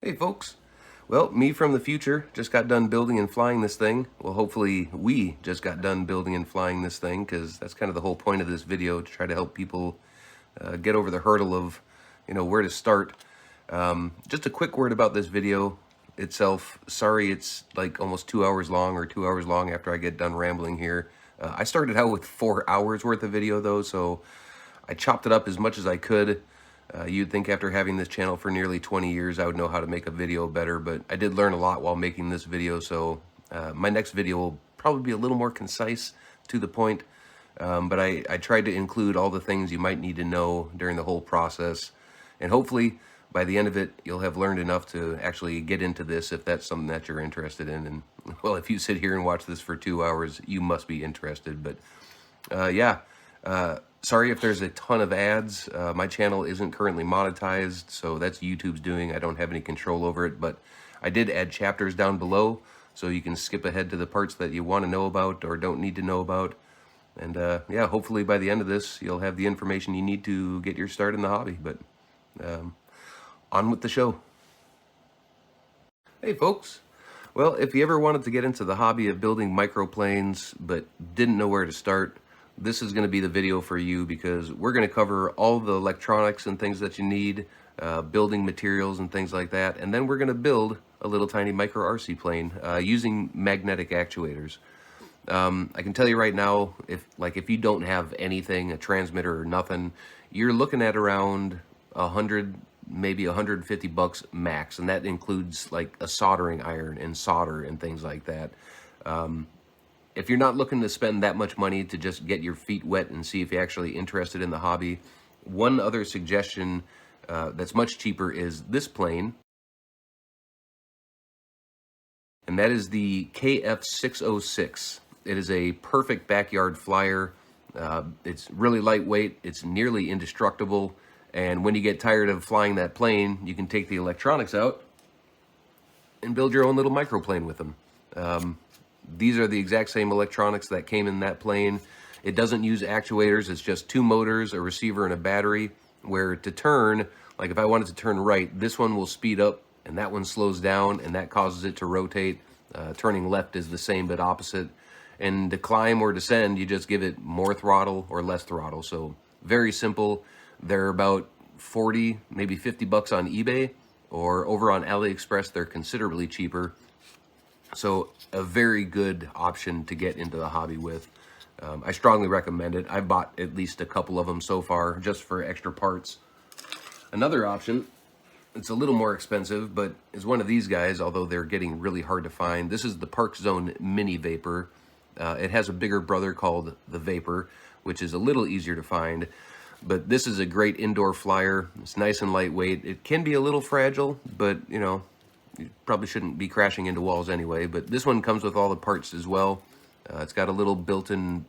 Hey folks, well, me from the future just got done building and flying this thing. Well, hopefully we just got done building and flying this thing, because that's kind of the whole point of this video, to try to help people get over the hurdle of, where to start. Just a quick word about this video itself. Sorry it's like almost 2 hours long, or 2 hours long after I get done rambling here. I started out with 4 hours worth of video though, so I chopped it up as much as I could. You'd think after having this channel for nearly 20 years, I would know how to make a video better, but I did learn a lot while making this video, so my next video will probably be a little more concise, to the point, but I tried to include all the things you might need to know during the whole process, and hopefully by the end of it, you'll have learned enough to actually get into this if that's something that you're interested in. And well, if you sit here and watch this for 2 hours, you must be interested. But yeah. Sorry if there's a ton of ads. My channel isn't currently monetized, so that's YouTube's doing. I don't have any control over it, but I did add chapters down below, so you can skip ahead to the parts that you want to know about or don't need to know about. And yeah, hopefully by the end of this, you'll have the information you need to get your start in the hobby. But on with the show. Hey folks. Well, if you ever wanted to get into the hobby of building microplanes but didn't know where to start, this is going to be the video for you, because we're going to cover all the electronics and things that you need, building materials and things like that, and then we're going to build a little tiny micro RC plane using magnetic actuators. I can tell you right now, if you don't have anything, a transmitter or nothing, you're looking at around 100, maybe 150 bucks max, and that includes like a soldering iron and solder and things like that. If you're not looking to spend that much money to just get your feet wet and see if you're actually interested in the hobby, one other suggestion that's much cheaper is this plane, and that is the KF606. It is a perfect backyard flyer. It's really lightweight, it's nearly indestructible, and when you get tired of flying that plane, you can take the electronics out and build your own little microplane with them. These are the exact same electronics that came in that plane. It doesn't use actuators. It's just 2 motors, a receiver, and a battery, where to turn, like if I wanted to turn right, this one will speed up and that one slows down, and that causes it to rotate. Turning left is the same but opposite. And to climb or descend, you just give it more throttle or less throttle. So very simple. They're about 40, maybe 50 bucks on eBay, or over on AliExpress, they're considerably cheaper. So a very good option to get into the hobby with. I strongly recommend it. I've bought at least a couple of them so far, just for extra parts. Another option, it's a little more expensive, but is one of these guys, although they're getting really hard to find. This is the Park Zone Mini Vapor. It has a bigger brother called the Vapor, which is a little easier to find. But this is a great indoor flyer. It's nice and lightweight. It can be a little fragile, but you probably shouldn't be crashing into walls anyway. But this one comes with all the parts as well. It's got a little built-in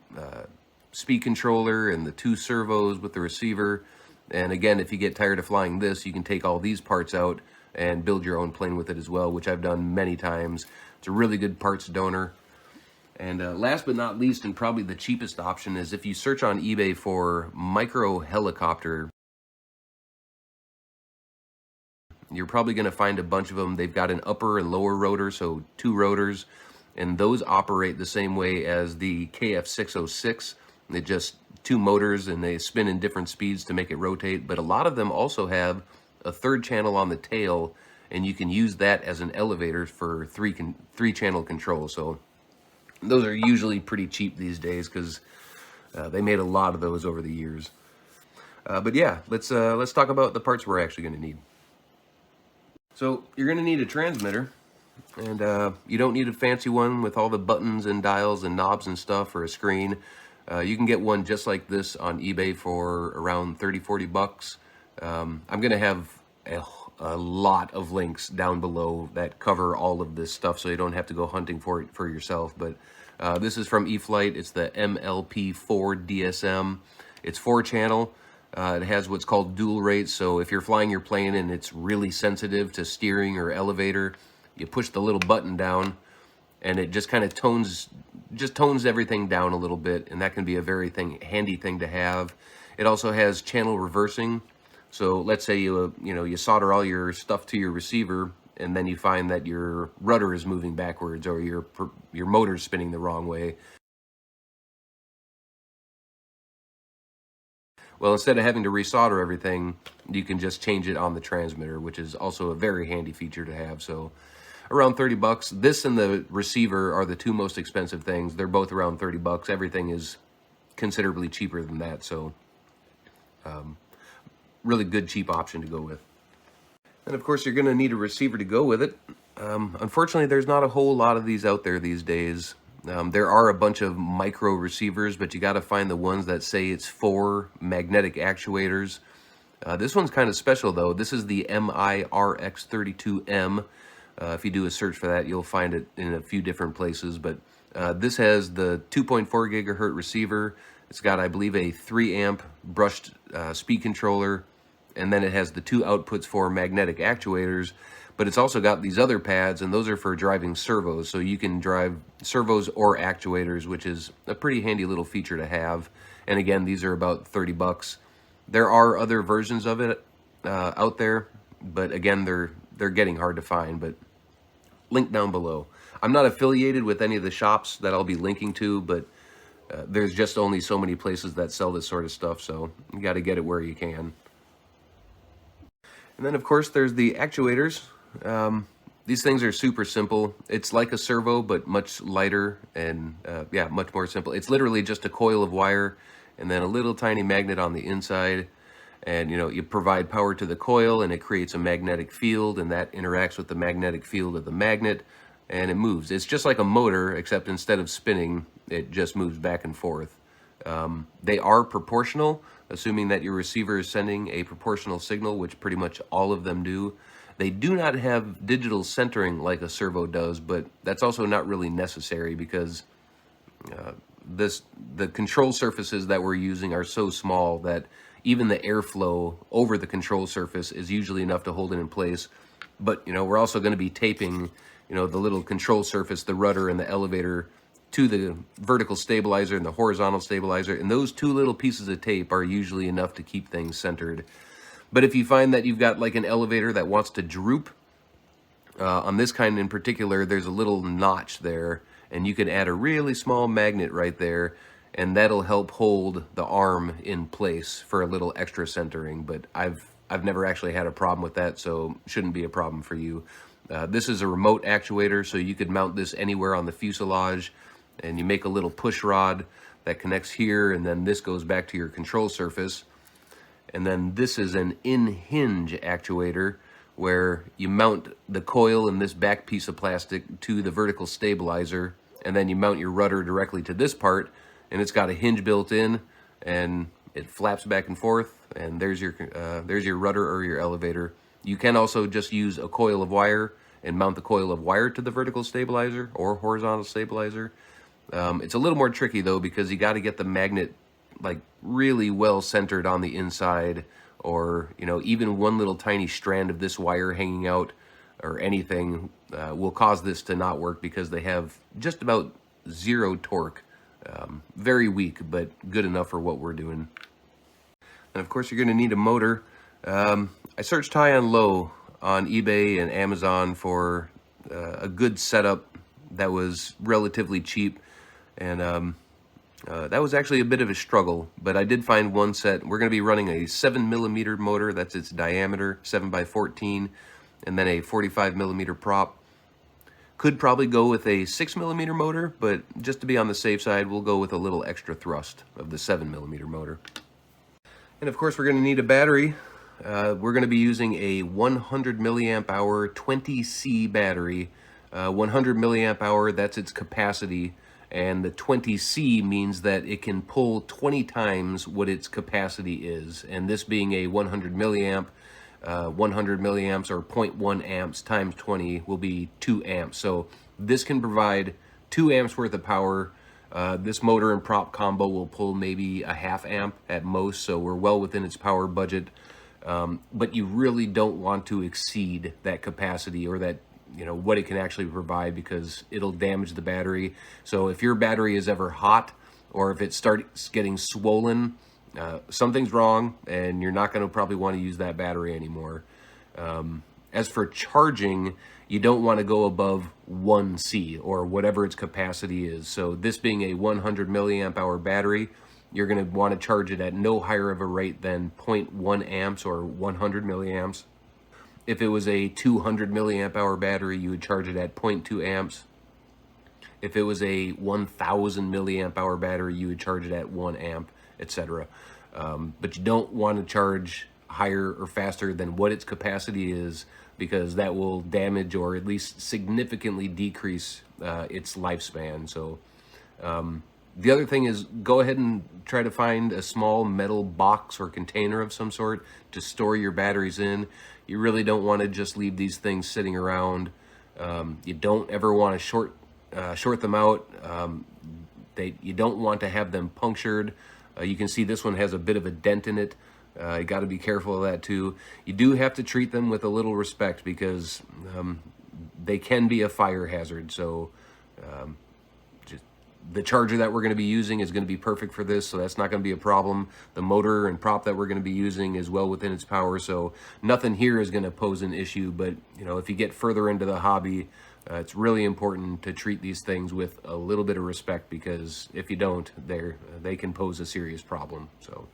speed controller and the 2 servos with the receiver. And again, if you get tired of flying this, you can take all these parts out and build your own plane with it as well, which I've done many times. It's a really good parts donor. And last but not least, and probably the cheapest option, is if you search on eBay for micro helicopter, you're probably going to find a bunch of them. They've got an upper and lower rotor, so 2 rotors, and those operate the same way as the KF606. They just 2 motors, and they spin in different speeds to make it rotate. But a lot of them also have a 3rd channel on the tail, and you can use that as an elevator for 3 channel control. So those are usually pretty cheap these days, because they made a lot of those over the years. But yeah, let's talk about the parts we're actually going to need. So you're going to need a transmitter, and you don't need a fancy one with all the buttons and dials and knobs and stuff, or a screen. You can get one just like this on eBay for around 30-40 bucks. I'm going to have a lot of links down below that cover all of this stuff, so you don't have to go hunting for it for yourself. But this is from eFlight. It's the MLP4 DSM. It's 4-channel. It has what's called dual rates, so if you're flying your plane and it's really sensitive to steering or elevator, you push the little button down and it just kind of tones everything down a little bit, and that can be a very handy thing to have. It also has channel reversing, so let's say you solder all your stuff to your receiver, and then you find that your rudder is moving backwards or your motor's spinning the wrong way. Well, instead of having to resolder everything, you can just change it on the transmitter, which is also a very handy feature to have. So around 30 bucks. This and the receiver are the two most expensive things. They're both around 30 bucks. Everything is considerably cheaper than that. So really good, cheap option to go with. And of course, you're going to need a receiver to go with it. Unfortunately, there's not a whole lot of these out there these days. There are a bunch of micro receivers, but you got to find the ones that say it's for magnetic actuators. This one's kind of special though. This is the MIRX32M. If you do a search for that, you'll find it in a few different places. But this has the 2.4 gigahertz receiver. It's got, I believe, a 3 amp brushed speed controller, and then it has the two outputs for magnetic actuators. But it's also got these other pads, and those are for driving servos. So you can drive servos or actuators, which is a pretty handy little feature to have. And again, these are about 30 bucks. There are other versions of it out there, but again, they're getting hard to find. But link down below. I'm not affiliated with any of the shops that I'll be linking to, but there's just only so many places that sell this sort of stuff, so you got to get it where you can. And then, of course, there's the actuators. These things are super simple. It's like a servo, but much lighter and, yeah, much more simple. It's literally just a coil of wire and then a little tiny magnet on the inside. And, you know, you provide power to the coil and it creates a magnetic field, and that interacts with the magnetic field of the magnet and it moves. It's just like a motor, except instead of spinning, it just moves back and forth. They are proportional, assuming that your receiver is sending a proportional signal, which pretty much all of them do. They do not have digital centering like a servo does, but that's also not really necessary because the control surfaces that we're using are so small that even the airflow over the control surface is usually enough to hold it in place. But, you know, we're also going to be taping, you know, the little control surface, the rudder and the elevator, to the vertical stabilizer and the horizontal stabilizer. And those two little pieces of tape are usually enough to keep things centered. But if you find that you've got like an elevator that wants to droop, on this kind in particular, there's a little notch there, and you can add a really small magnet right there, and that'll help hold the arm in place for a little extra centering. But I've never actually had a problem with that, so shouldn't be a problem for you. This is a remote actuator, so you could mount this anywhere on the fuselage, and you make a little push rod that connects here, and then this goes back to your control surface. And then this is an in-hinge actuator, where you mount the coil in this back piece of plastic to the vertical stabilizer, and then you mount your rudder directly to this part, and it's got a hinge built in, and it flaps back and forth, and there's your rudder or your elevator. You can also just use a coil of wire and mount the coil of wire to the vertical stabilizer or horizontal stabilizer. It's a little more tricky though, because you got to get the magnet like really well centered on the inside, or, you know, even one little tiny strand of this wire hanging out or anything will cause this to not work, because they have just about zero torque. Very weak, but good enough for what we're doing. And of course, you're going to need a motor. I searched high and low on eBay and Amazon for a good setup that was relatively cheap, and that was actually a bit of a struggle, but I did find one set. We're going to be running a 7mm motor, that's its diameter, 7x14, and then a 45mm prop. Could probably go with a 6mm motor, but just to be on the safe side, we'll go with a little extra thrust of the 7mm motor. And of course, we're going to need a battery. We're going to be using a 100 milliamp hour 20C battery. 100 milliamp hour, that's its capacity. And the 20C means that it can pull 20 times what its capacity is. And this being a 100 milliamp, 100 milliamps or 0.1 amps times 20 will be 2 amps. So this can provide 2 amps worth of power. This motor and prop combo will pull maybe a ½ amp at most, so we're well within its power budget. But you really don't want to exceed that capacity, or that, you know, what it can actually provide, because it'll damage the battery. So if your battery is ever hot, or if it starts getting swollen, something's wrong, and you're not going to probably want to use that battery anymore. As for charging, you don't want to go above 1C or whatever its capacity is. So this being a 100 milliamp hour battery, you're going to want to charge it at no higher of a rate than 0.1 amps or 100 milliamps. If it was a 200 milliamp hour battery, you would charge it at 0.2 amps. If it was a 1000 milliamp hour battery, you would charge it at 1 amp, etc. But you don't want to charge higher or faster than what its capacity is, because that will damage or at least significantly decrease its lifespan. So the other thing is, go ahead and try to find a small metal box or container of some sort to store your batteries in. You really don't want to just leave these things sitting around. You don't ever want to short them out. You don't want to have them punctured. You can see this one has a bit of a dent in it. You got to be careful of that too. You do have to treat them with a little respect, because they can be a fire hazard. So the charger that we're going to be using is going to be perfect for this, so that's not going to be a problem. The motor and prop that we're going to be using is well within its power, so nothing here is going to pose an issue. But you know, if you get further into the hobby, it's really important to treat these things with a little bit of respect, because if you don't, they can pose a serious problem. So,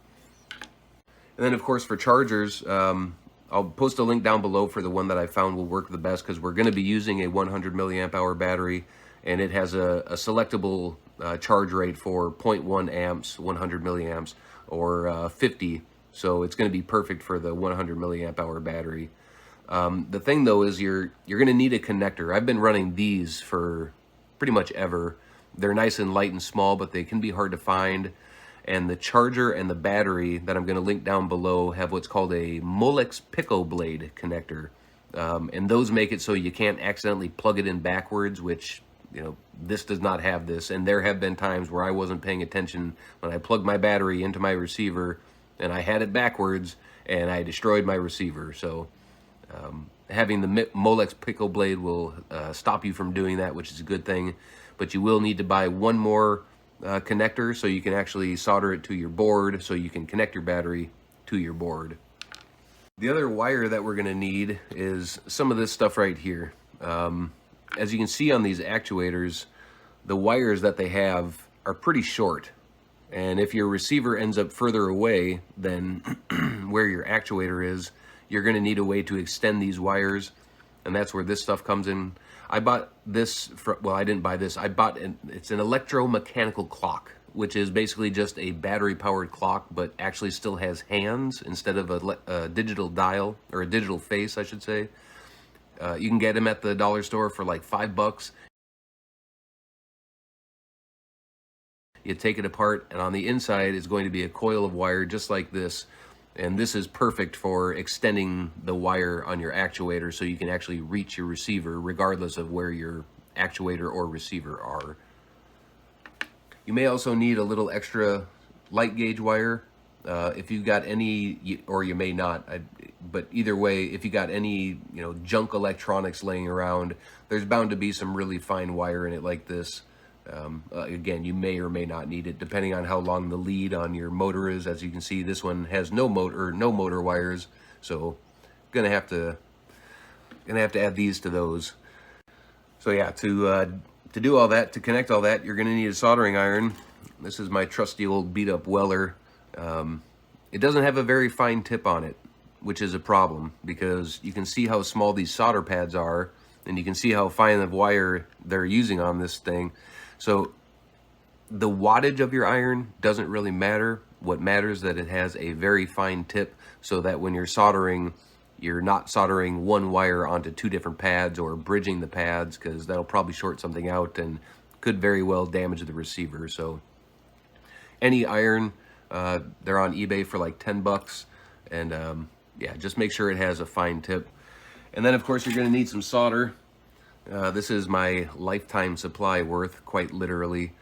and then of course for chargers, I'll post a link down below for the one that I found will work the best, because we're going to be using a 100 milliamp hour battery, and it has a selectable charge rate for 0.1 amps, 100 milliamps, or 50. So it's going to be perfect for the 100 milliamp hour battery. The thing though is you're going to need a connector. I've been running these for pretty much ever. They're nice and light and small, but they can be hard to find. And the charger and the battery that I'm going to link down below have what's called a Molex Pico blade connector. And those make it so you can't accidentally plug it in backwards, which, you know, this does not have this. And there have been times where I wasn't paying attention when I plugged my battery into my receiver and I had it backwards and I destroyed my receiver. So having the Molex Pico blade will stop you from doing that, which is a good thing. But you will need to buy one more connector so you can actually solder it to your board, so you can connect your battery to your board. The other wire that we're going to need is some of this stuff right here. As you can see on these actuators, the wires that they have are pretty short. And if your receiver ends up further away than where your actuator is, you're going to need a way to extend these wires. And that's where this stuff comes in. I bought this, well, I didn't buy this. It's an electromechanical clock, which is basically just a battery-powered clock, but actually still has hands instead of a digital dial, or a digital face, I should say. You can get them at the dollar store for like $5. You take it apart, and on the inside is going to be a coil of wire just like this. And this is perfect for extending the wire on your actuator so you can actually reach your receiver regardless of where your actuator or receiver are. You may also need a little extra light gauge wire if you've got any, or you may not, but either way, if you got any, you know, junk electronics laying around, there's bound to be some really fine wire in it like this. Again, you may or may not need it depending on how long the lead on your motor is. As you can see, this one has no motor wires, so gonna have to add these to those. So yeah, to do all that, to connect all that, you're gonna need a soldering iron. This is my trusty old beat up Weller. It doesn't have a very fine tip on it, which is a problem, because you can see how small these solder pads are, and you can see how fine of wire they're using on this thing. So the wattage of your iron doesn't really matter. What matters is that it has a very fine tip, so that when you're soldering, you're not soldering one wire onto two different pads or bridging the pads, because that'll probably short something out and could very well damage the receiver. So any iron, they're on eBay for like $10, and yeah, just make sure it has a fine tip. And then of course you're going to need some solder. This is my lifetime supply worth, quite literally.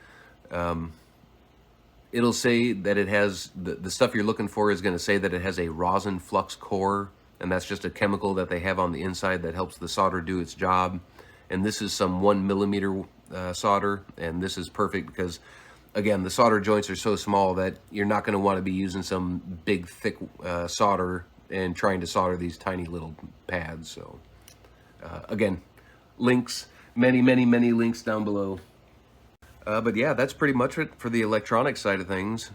It'll say that it has, the stuff you're looking for is going to say that it has a rosin flux core, and that's just a chemical that they have on the inside that helps the solder do its job. And this is some 1mm solder, and this is perfect because, again, the solder joints are so small that you're not going to want to be using some big thick solder and trying to solder these tiny little pads. So again, links, many links down below. But yeah, that's pretty much it for the electronic side of things.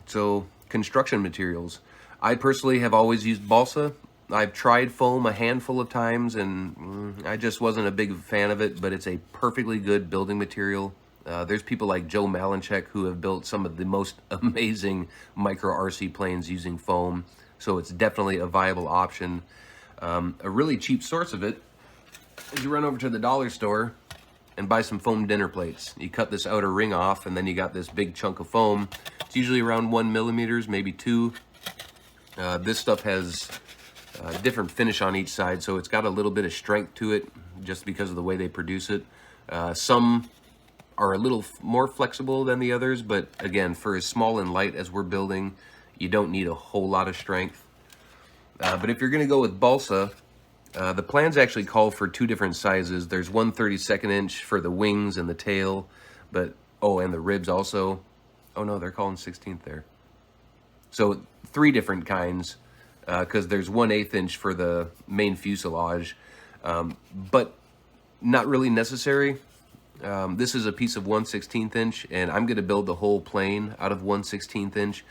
So construction materials. I personally have always used balsa. I've tried foam a handful of times and I just wasn't a big fan of it, but it's a perfectly good building material. There's people like Joe Malinchek who have built some of the most amazing micro RC planes using foam, so it's definitely a viable option. A really cheap source of it is you run over to the dollar store and buy some foam dinner plates. You cut this outer ring off and then you got this big chunk of foam. It's usually around 1 millimeters, maybe 2. This stuff has different finish on each side, so it's got a little bit of strength to it just because of the way they produce it. Some are a little more flexible than the others, but again, for as small and light as we're building, you don't need a whole lot of strength. But if you're going to go with balsa, the plans actually call for 2 different sizes. There's 1/32 inch for the wings and the tail, but and the ribs also. Oh no, they're calling 16th there. So 3 different kinds, because there's 1/8 inch for the main fuselage, but not really necessary. This is a piece of 1/16 inch, and I'm going to build the whole plane out of 1/16 inch.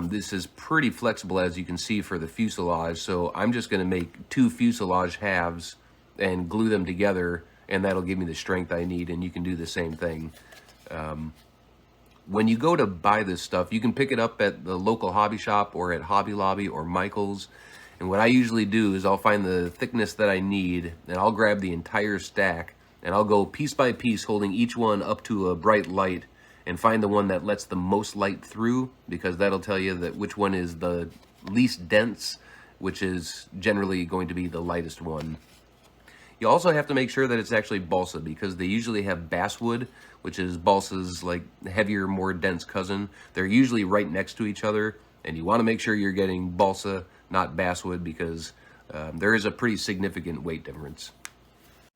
This is pretty flexible, as you can see, for the fuselage, so I'm just going to make 2 fuselage halves and glue them together, and that'll give me the strength I need, and you can do the same thing. When you go to buy this stuff, you can pick it up at the local hobby shop or at Hobby Lobby or Michael's. And what I usually do is I'll find the thickness that I need, and I'll grab the entire stack, and I'll go piece by piece, holding each one up to a bright light, and find the one that lets the most light through, because that'll tell you that which one is the least dense, which is generally going to be the lightest one. You also have to make sure that it's actually balsa, because they usually have basswood, which is balsa's like heavier, more dense cousin. They're usually right next to each other, and you want to make sure you're getting balsa, not basswood, because there is a pretty significant weight difference.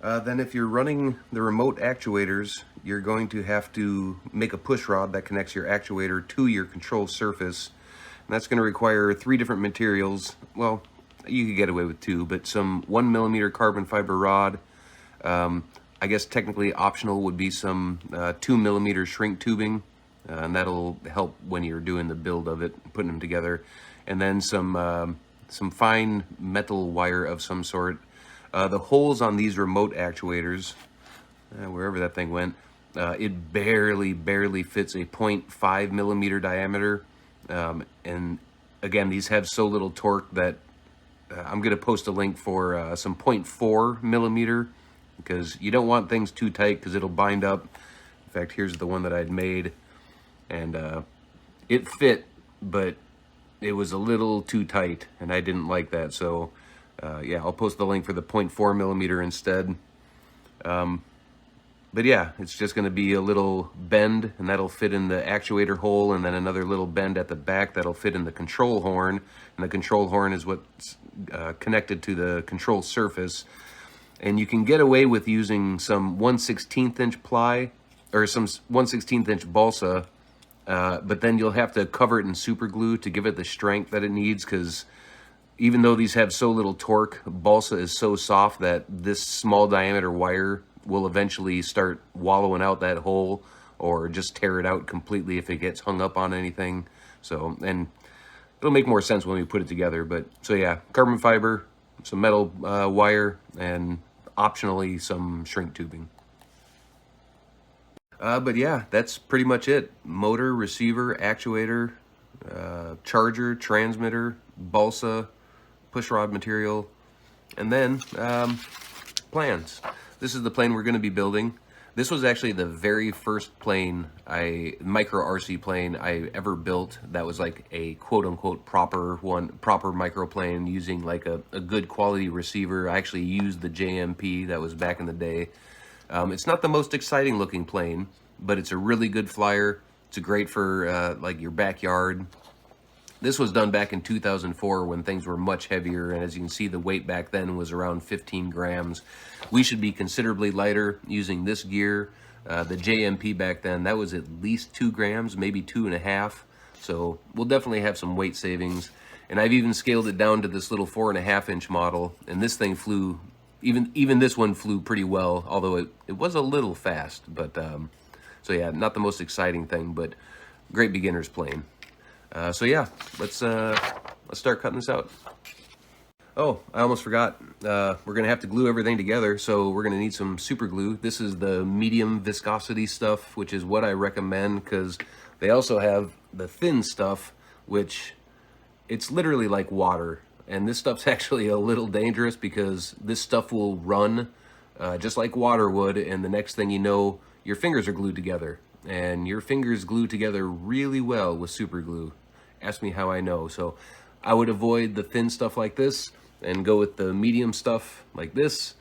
Then if you're running the remote actuators, you're going to have to make a pushrod that connects your actuator to your control surface. And that's going to require 3 different materials. Well, you could get away with 2, but some 1 millimeter carbon fiber rod. I guess technically optional would be some 2 millimeter shrink tubing, and that'll help when you're doing the build of it, putting them together. And then some fine metal wire of some sort. The holes on these remote actuators, wherever that thing went, it barely fits a 0.5 millimeter diameter. And again, these have so little torque that I'm going to post a link for some 0.4 millimeter, because you don't want things too tight because it'll bind up. In fact, here's the one that I'd made, and it fit, but it was a little too tight, and I didn't like that. So yeah, I'll post the link for the 0.4 millimeter instead. But yeah, it's just going to be a little bend, and that'll fit in the actuator hole, and then another little bend at the back that'll fit in the control horn, and the control horn is what's connected to the control surface. And you can get away with using some 1/16 inch ply, or some 1/16 inch balsa, but then you'll have to cover it in super glue to give it the strength that it needs, because even though these have so little torque, balsa is so soft that this small diameter wire will eventually start wallowing out that hole, or just tear it out completely if it gets hung up on anything. So, and it'll make more sense when we put it together. But so yeah, carbon fiber, some metal wire, and optionally some shrink tubing. But yeah, that's pretty much it. Motor, receiver, actuator, charger, transmitter, balsa, pushrod material, and then plans. This is the plane we're going to be building. This was actually the very first plane, micro RC plane I ever built that was like a quote-unquote proper microplane using like a good quality receiver. I actually used the JMP that was back in the day. It's not the most exciting looking plane, but it's a really good flyer. It's great for like your backyard. This was done back in 2004 when things were much heavier, and as you can see, the weight back then was around 15 grams. We should be considerably lighter using this gear. The JMP back then, that was at least 2 grams, maybe 2.5. So we'll definitely have some weight savings. And I've even scaled it down to this little 4.5-inch model, and this thing flew, even this one flew pretty well, although it was a little fast. But so yeah, not the most exciting thing, but great beginner's plane. So yeah, let's start cutting this out. Oh, I almost forgot. We're gonna have to glue everything together, so we're gonna need some super glue. This is the medium viscosity stuff, which is what I recommend, because they also have the thin stuff, which it's literally like water. And this stuff's actually a little dangerous because this stuff will run just like water would, and the next thing you know, your fingers are glued together. And your fingers glue together really well with super glue. Ask me how I know. So I would avoid the thin stuff like this and go with the medium stuff like this.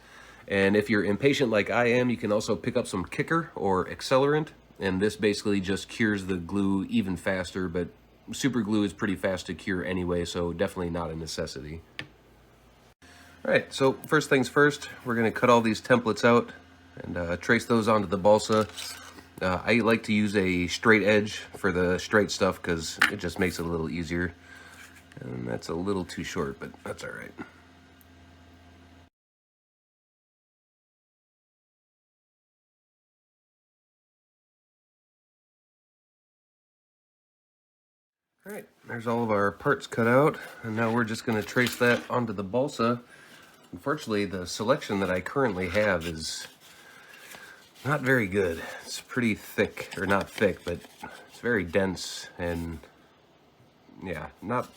And if you're impatient like I am, you can also pick up some kicker or accelerant, and this basically just cures the glue even faster, but super glue is pretty fast to cure anyway, so definitely not a necessity. All right, so first things first, we're gonna cut all these templates out and trace those onto the balsa. I like to use a straight edge for the straight stuff because it just makes it a little easier. And that's a little too short, but that's all right. All right, there's all of our parts cut out, and now we're just going to trace that onto the balsa. Unfortunately, the selection that I currently have is not very good. It's pretty thick, or not thick, but it's very dense, and yeah, not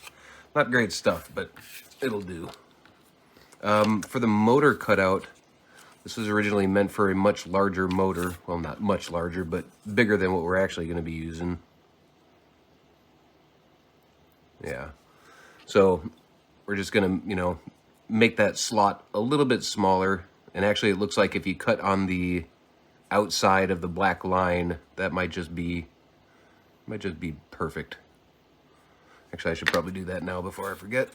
great stuff, but it'll do. For the motor cutout, this was originally meant for a much larger motor. Well, not much larger, but bigger than what we're actually going to be using. Yeah, so we're just gonna, make that slot a little bit smaller. And actually, it looks like if you cut on the outside of the black line, that might just be perfect. Actually, I should probably do that now before I forget.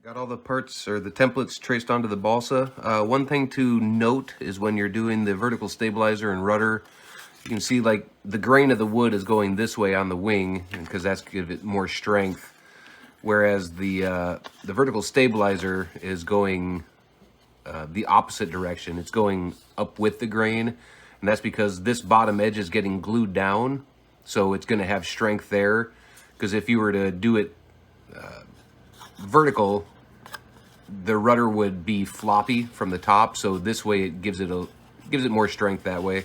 Got all the parts or the templates traced onto the balsa. One thing to note is when you're doing the vertical stabilizer and rudder, you can see like the grain of the wood is going this way on the wing because that's give it more strength, whereas the vertical stabilizer is going the opposite direction. It's going up with the grain, and that's because this bottom edge is getting glued down, so it's going to have strength there. Because if you were to do it vertical, the rudder would be floppy from the top, so this way it gives it more strength that way.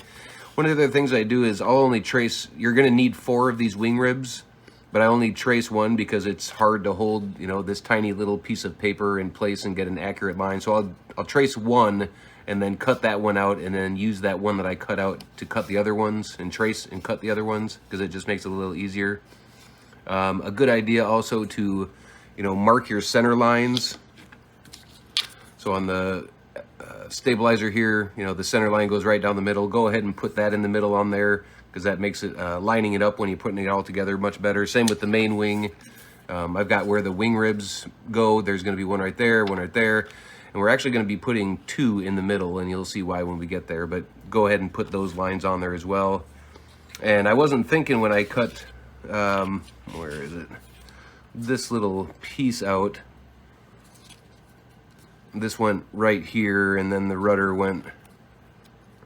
One of the other things I do is I'll only trace, you're going to need 4 of these wing ribs, but I only trace one because it's hard to hold, this tiny little piece of paper in place and get an accurate line. So I'll trace one and then cut that one out, and then use that one that I cut out to cut the other ones, and trace and cut the other ones, because it just makes it a little easier. A good idea also to, mark your center lines. So on the stabilizer here, the center line goes right down the middle. Go ahead and put that in the middle on there, because that makes it lining it up when you're putting it all together much better. Same with the main wing. I've got where the wing ribs go. There's going to be one right there, and we're actually going to be putting 2 in the middle, and you'll see why when we get there. But go ahead and put those lines on there as well. And I wasn't thinking when I cut, where is it? This little piece out. This went right here, and then the rudder went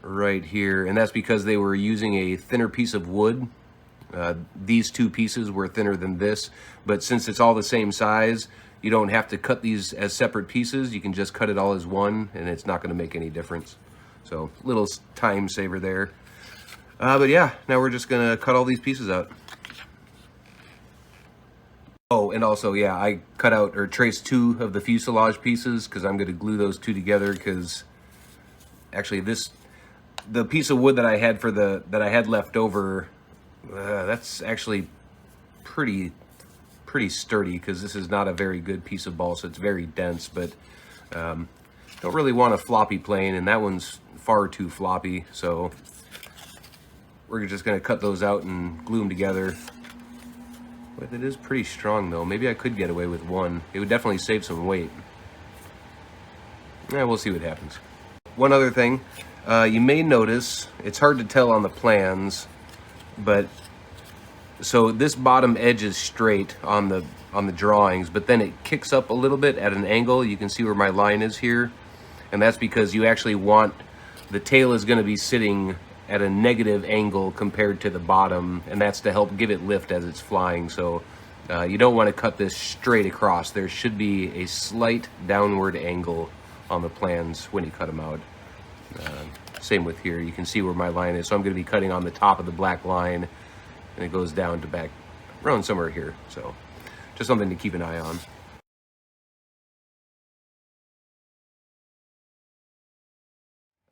right here, and that's because they were using a thinner piece of wood. These 2 pieces were thinner than this, but since it's all the same size, you don't have to cut these as separate pieces. You can just cut it all as one, and it's not going to make any difference. So little time saver there. But yeah, now we're just going to cut all these pieces out. Oh, and also, yeah, I cut out or traced 2 of the fuselage pieces because I'm going to glue those 2 together, because actually the piece of wood that I had that I had left over, that's actually pretty sturdy, because this is not a very good piece of balsa. It's very dense, but don't really want a floppy plane, and that one's far too floppy, so we're just going to cut those out and glue them together. But it is pretty strong though. Maybe I could get away with 1. It would definitely save some weight. Yeah, we'll see what happens. One other thing, you may notice, it's hard to tell on the plans, but so this bottom edge is straight on the drawings, but then it kicks up a little bit at an angle. You can see where my line is here, and that's because you actually want the tail is going to be sitting at a negative angle compared to the bottom, and that's to help give it lift as it's flying. So you don't want to cut this straight across. There should be a slight downward angle on the plans when you cut them out. Same with here. You can see where my line is. So I'm going to be cutting on the top of the black line, and it goes down to back around somewhere here. So just something to keep an eye on.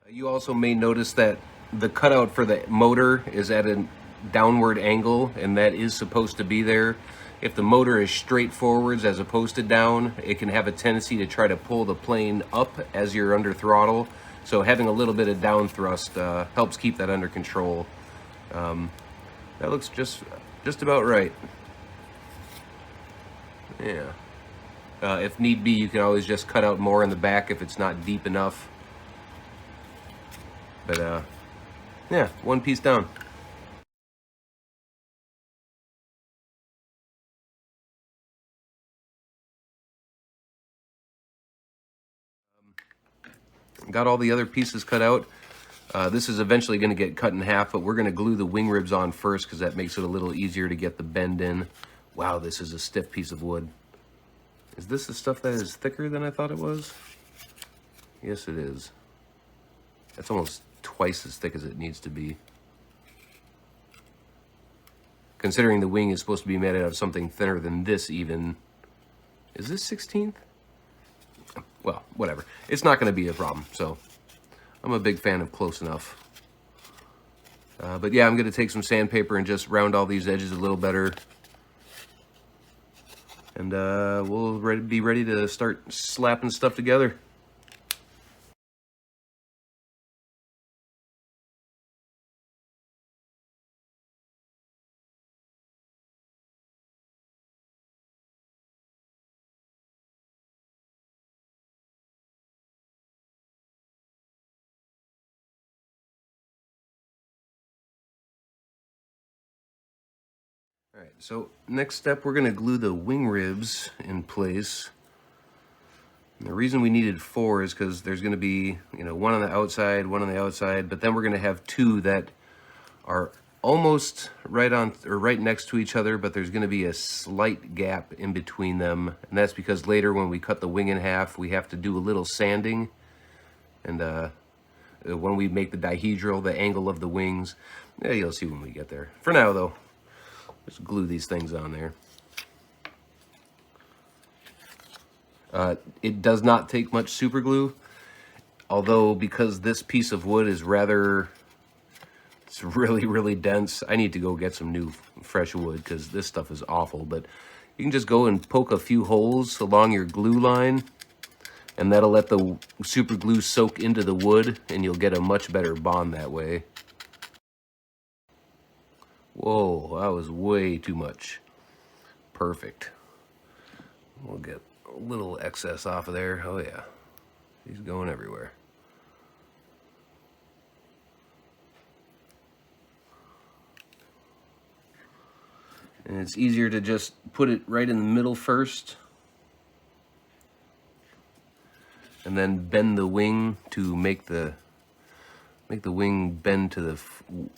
You also may notice that the cutout for the motor is at a downward angle, and that is supposed to be there. If the motor is straight forwards as opposed to down, it can have a tendency to try to pull the plane up as you're under throttle. So having a little bit of down thrust helps keep that under control. That looks just about right. Yeah. If need be, you can always just cut out more in the back if it's not deep enough. But yeah, one piece down. Got all the other pieces cut out. This is eventually going to get cut in half, but we're going to glue the wing ribs on first because that makes it a little easier to get the bend in. Wow, this is a stiff piece of wood. Is this the stuff that is thicker than I thought it was? Yes, it is. It's almost twice as thick as it needs to be. Considering the wing is supposed to be made out of something thinner than this even. Is this 16th? Well, whatever. It's not going to be a problem, so I'm a big fan of close enough. But yeah, I'm going to take some sandpaper and just round all these edges a little better. And we'll be ready to start slapping stuff together. All right, so next step, we're going to glue the wing ribs in place. And the reason we needed 4 is because there's going to be, one on the outside, one on the outside, but then we're going to have 2 that are almost right on or right next to each other, but there's going to be a slight gap in between them, and that's because later when we cut the wing in half, we have to do a little sanding, and when we make the dihedral, the angle of the wings, yeah, you'll see when we get there. For now, though, just glue these things on there. It does not take much super glue, although because this piece of wood is it's really dense. I need to go get some new fresh wood because this stuff is awful. But you can just go and poke a few holes along your glue line, and that'll let the super glue soak into the wood, and you'll get a much better bond that way. Whoa, that was way too much. Perfect. We'll get a little excess off of there. Oh yeah, he's going everywhere. And it's easier to just put it right in the middle first, and then bend the wing to make the wing bend to the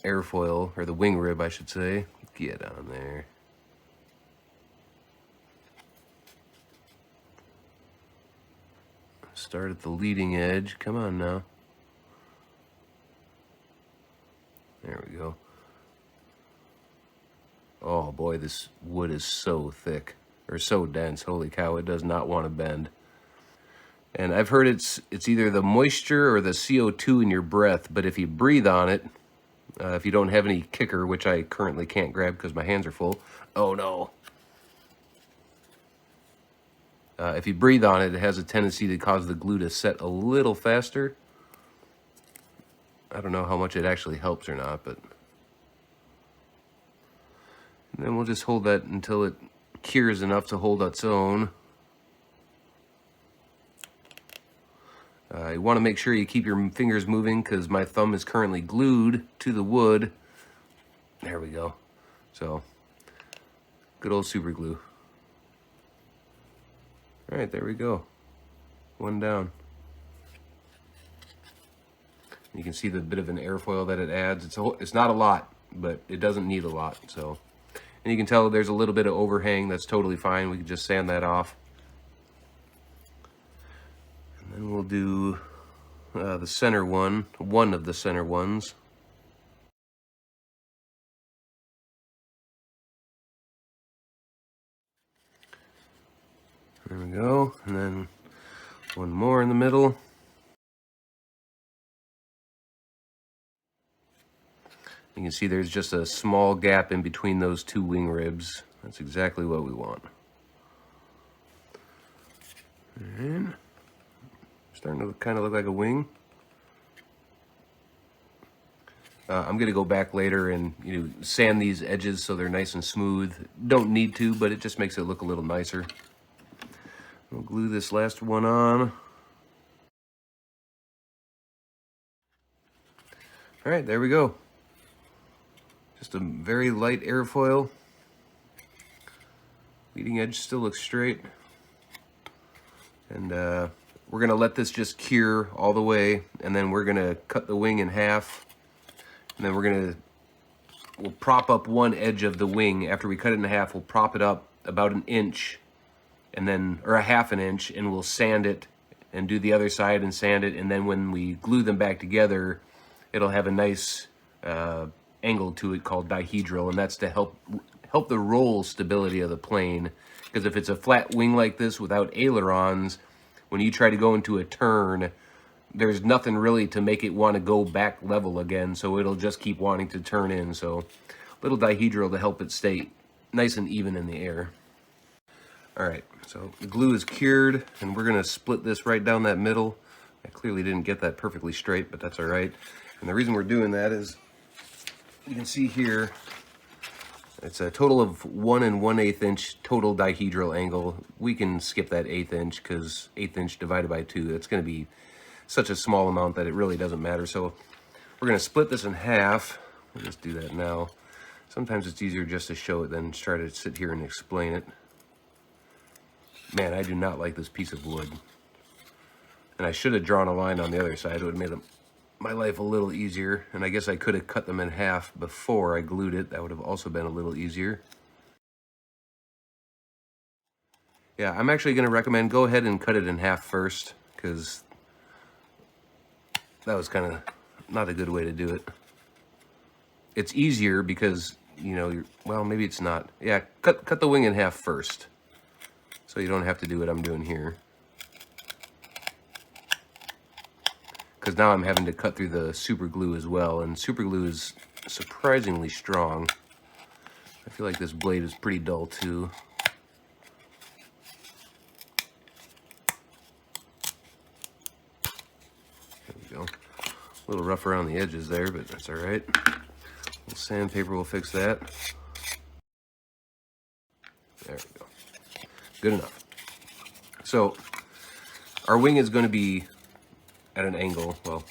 airfoil, or the wing rib, I should say. Get on there. Start at the leading edge. Come on now. There we go. Oh boy, this wood is so thick, or so dense. Holy cow, it does not want to bend. And I've heard it's either the moisture or the CO2 in your breath, but if you breathe on it, if you don't have any kicker, which I currently can't grab because my hands are full. Oh no. If you breathe on it, it has a tendency to cause the glue to set a little faster. I don't know how much it actually helps or not, but... And then we'll just hold that until it cures enough to hold its own. You want to make sure you keep your fingers moving because my thumb is currently glued to the wood. There we go. So, good old super glue. All right, there we go. One down. You can see the bit of an airfoil that it adds. It's not a lot, but it doesn't need a lot. So, and you can tell there's a little bit of overhang. That's totally fine. We can just sand that off. And then we'll do the center one of the center ones. There we go. And then one more in the middle. You can see there's just a small gap in between those two wing ribs. That's exactly what we want. And starting to kind of look like a wing. I'm going to go back later and sand these edges so they're nice and smooth. Don't need to, but it just makes it look a little nicer. We'll glue this last one on. All right, there we go. Just a very light airfoil. Leading edge still looks straight. And we're gonna let this just cure all the way, and then we're gonna cut the wing in half. And then we'll prop up one edge of the wing. After we cut it in half, we'll prop it up about an inch, and then, or a half an inch, and we'll sand it and do the other side and sand it. And then when we glue them back together, it'll have a nice angle to it called dihedral, and that's to help the roll stability of the plane. Because if it's a flat wing like this without ailerons, when you try to go into a turn, there's nothing really to make it want to go back level again, so it'll just keep wanting to turn in. So little dihedral to help it stay nice and even in the air. All right, so the glue is cured, and we're gonna split this right down that middle. I clearly didn't get that perfectly straight, but that's all right. And the reason we're doing that is, you can see here, it's a total of 1 1/8 inch total dihedral angle. We can skip that 1/8 inch because 1/8 inch divided by 2, that's going to be such a small amount that it really doesn't matter. So we're going to split this in half. We'll just do that now. Sometimes it's easier just to show it than try to sit here and explain it. Man, I do not like this piece of wood. And I should have drawn a line on the other side. It would have made my life a little easier, and I guess I could have cut them in half before I glued it. That would have also been a little easier. Yeah, I'm actually going to recommend go ahead and cut it in half first, because that was kind of not a good way to do it. It's easier because, well, maybe it's not. Yeah, cut the wing in half first, so you don't have to do what I'm doing here. Because now I'm having to cut through the super glue as well, and super glue is surprisingly strong. I feel like this blade is pretty dull too. There we go. A little rough around the edges there, but that's all right. Sandpaper will fix that. There we go. Good enough. So our wing is going to be at an angle. Well,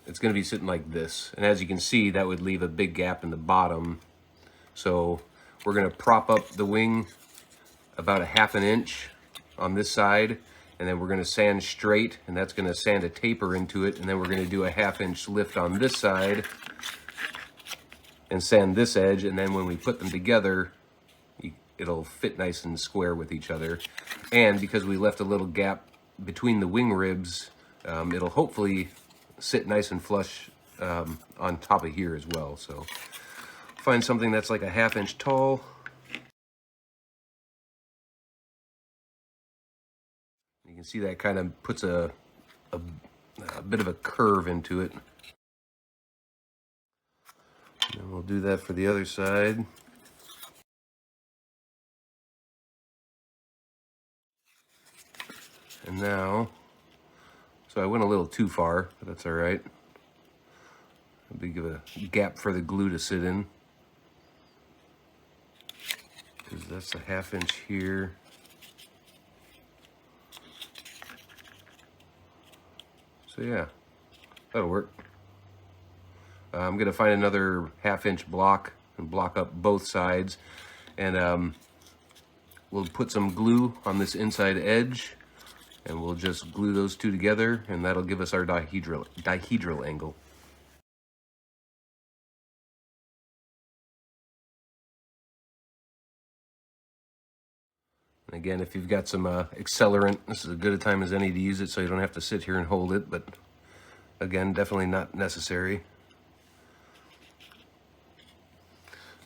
it's going to be sitting like this, and as you can see, that would leave a big gap in the bottom. So we're going to prop up the wing about a half an inch on this side, and then we're going to sand straight, and that's going to sand a taper into it, and then we're going to do a half-inch lift on this side and sand this edge, and then when we put them together, it'll fit nice and square with each other. And because we left a little gap between the wing ribs, it'll hopefully sit nice and flush on top of here as well. So find something that's like a half-inch tall. You can see that kind of puts a bit of a curve into it. And we'll do that for the other side. And now, so I went a little too far, but that's all right. A big of a gap for the glue to sit in, because that's a half inch here. So yeah, that'll work. I'm gonna find another 1/2 inch block and block up both sides, and we'll put some glue on this inside edge, and we'll just glue those two together, and that'll give us our dihedral angle. And again, if you've got some accelerant, this is as good a time as any to use it, so you don't have to sit here and hold it, but again, definitely not necessary.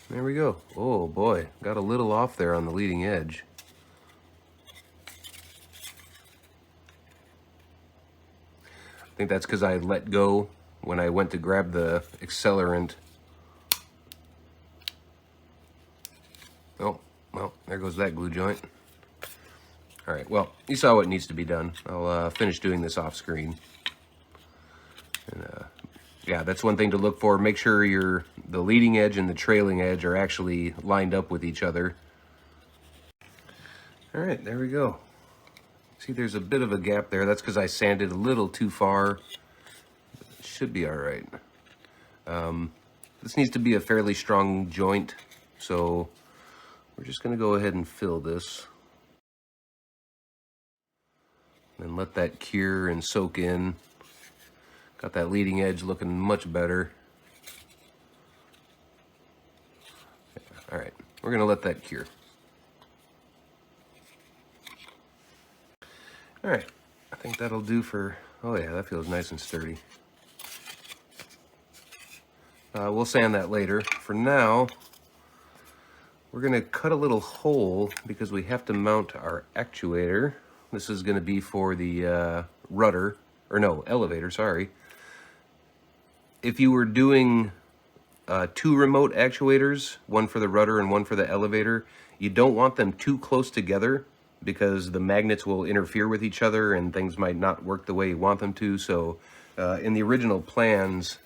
There we go. Oh boy, got a little off there on the leading edge. I think that's because I let go when I went to grab the accelerant. Oh, well, there goes that glue joint. All right, well, you saw what needs to be done. I'll finish doing this off screen. And yeah, that's one thing to look for. Make sure the leading edge and the trailing edge are actually lined up with each other. All right, there we go. See, there's a bit of a gap there. That's because I sanded a little too far. It should be all right. This needs to be a fairly strong joint, so we're just going to go ahead and fill this. And let that cure and soak in. Got that leading edge looking much better. All right, we're going to let that cure. All right, I think that'll do for, oh yeah, that feels nice and sturdy. We'll sand that later. For now, we're going to cut a little hole because we have to mount our actuator. This is going to be for the rudder, or no, elevator, sorry. If you were doing 2 remote actuators, one for the rudder and one for the elevator, you don't want them too close together because the magnets will interfere with each other and things might not work the way you want them to. So in the original plans,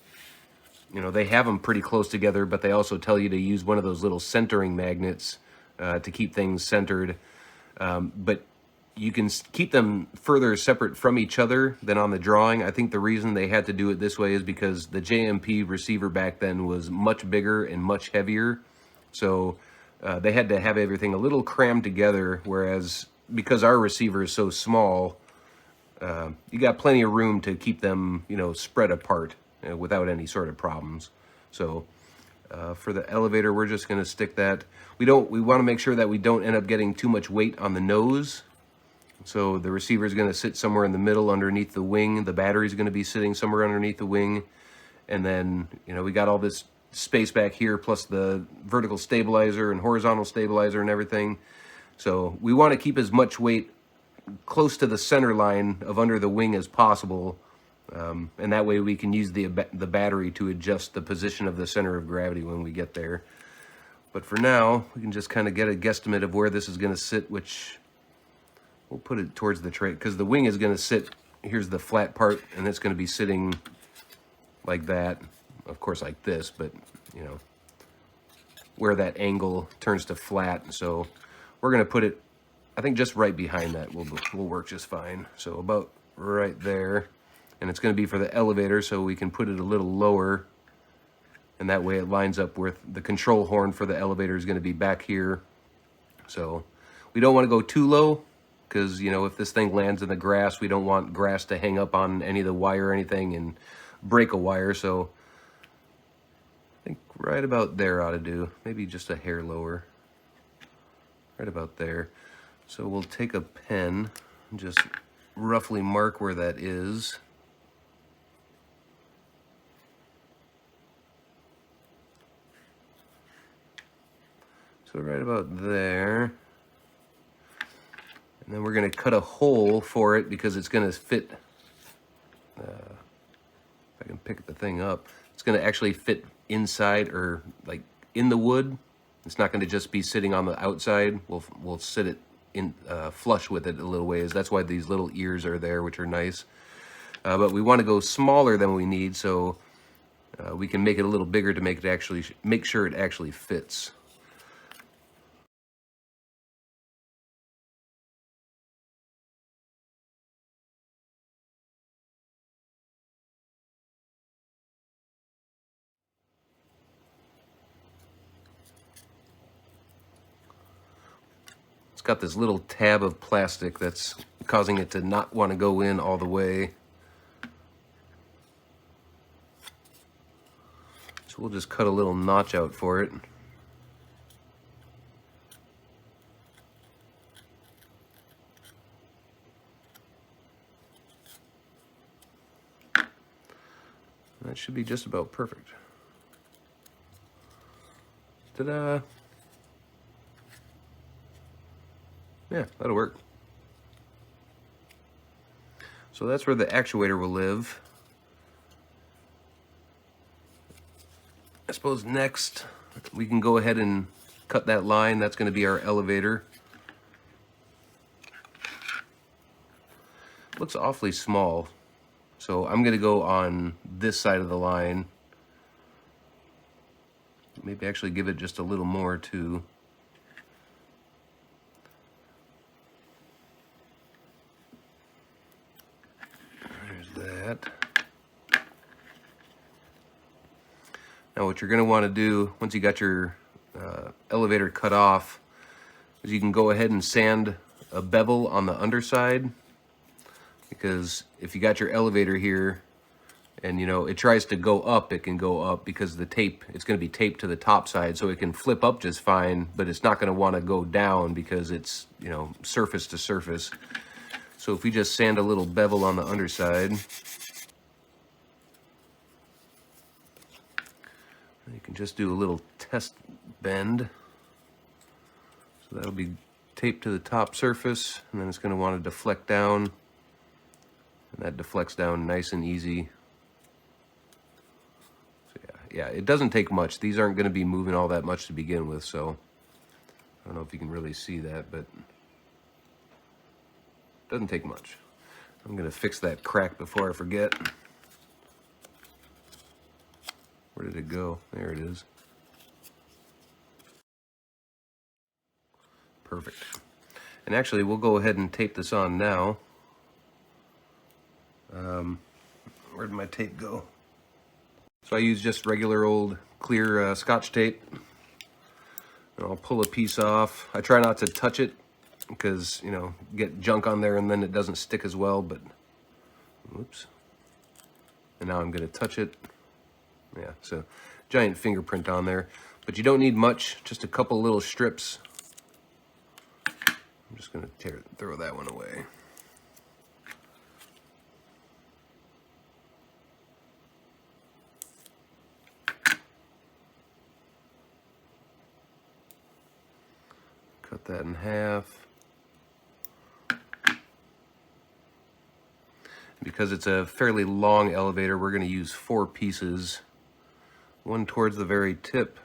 you know, they have them pretty close together, but they also tell you to use one of those little centering magnets to keep things centered. But you can keep them further separate from each other than on the drawing. I think the reason they had to do it this way is because the JMP receiver back then was much bigger and much heavier. So they had to have everything a little crammed together, whereas because our receiver is so small, you got plenty of room to keep them, you know, spread apart without any sort of problems. So for the elevator, we're just going to stick that. We want to make sure that we don't end up getting too much weight on the nose. So the receiver is going to sit somewhere in the middle underneath the wing. The battery is going to be sitting somewhere underneath the wing. And then, you know, we got all this space back here, plus the vertical stabilizer and horizontal stabilizer and everything. So we want to keep as much weight close to the center line of under the wing as possible. And that way we can use the battery to adjust the position of the center of gravity when we get there. But for now, we can just kind of get a guesstimate of where this is going to sit, which we'll put it towards the tray, because the wing is going to sit, here's the flat part, and it's going to be sitting like that. Of course, like this, but, you know, where that angle turns to flat. So we're going to put it, I think, just right behind that will work just fine. So about right there. And it's going to be for the elevator, so we can put it a little lower. And that way it lines up with the control horn for the elevator is going to be back here. So we don't want to go too low, because, you know, if this thing lands in the grass, we don't want grass to hang up on any of the wire or anything and break a wire. So I think right about there ought to do. Maybe just a hair lower. Right about there. So we'll take a pen and just roughly mark where that is. So right about there. And then we're going to cut a hole for it because it's going to fit, if I can pick the thing up, it's going to actually fit inside, or like in the wood. It's not going to just be sitting on the outside. We'll sit it in flush with it a little ways. That's why these little ears are there, which are nice. But we want to go smaller than we need, so we can make it a little bigger to make sure it actually fits. It's got this little tab of plastic that's causing it to not want to go in all the way. So we'll just cut a little notch out for it. That should be just about perfect. Ta-da! Yeah, that'll work. So that's where the actuator will live. I suppose next we can go ahead and cut that line. That's going to be our elevator. Looks awfully small. So I'm going to go on this side of the line. Maybe actually give it just a little more too. There's that. Now what you're going to want to do once you got your elevator cut off is you can go ahead and sand a bevel on the underside, because if you got your elevator here and you know it tries to go up, it can go up because the tape, it's going to be taped to the top side, so it can flip up just fine, but it's not going to want to go down because it's, you know, surface to surface. So if we just sand a little bevel on the underside, you can just do a little test bend. So that'll be taped to the top surface, and then it's going to want to deflect down, and that deflects down nice and easy. So yeah, it doesn't take much. These aren't going to be moving all that much to begin with, so I don't know if you can really see that, but it doesn't take much. I'm going to fix that crack before I forget. Where did it go? There it is. Perfect. And actually, we'll go ahead and tape this on now. Where did my tape go? So I use just regular old clear Scotch tape. And I'll pull a piece off. I try not to touch it because, you know, get junk on there and then it doesn't stick as well, but whoops. And now I'm going to touch it. Yeah, so giant fingerprint on there, but you don't need much, just a couple little strips. I'm just going to throw that one away. Cut that in half. Because it's a fairly long elevator, we're going to use 4 pieces. One towards the very tip.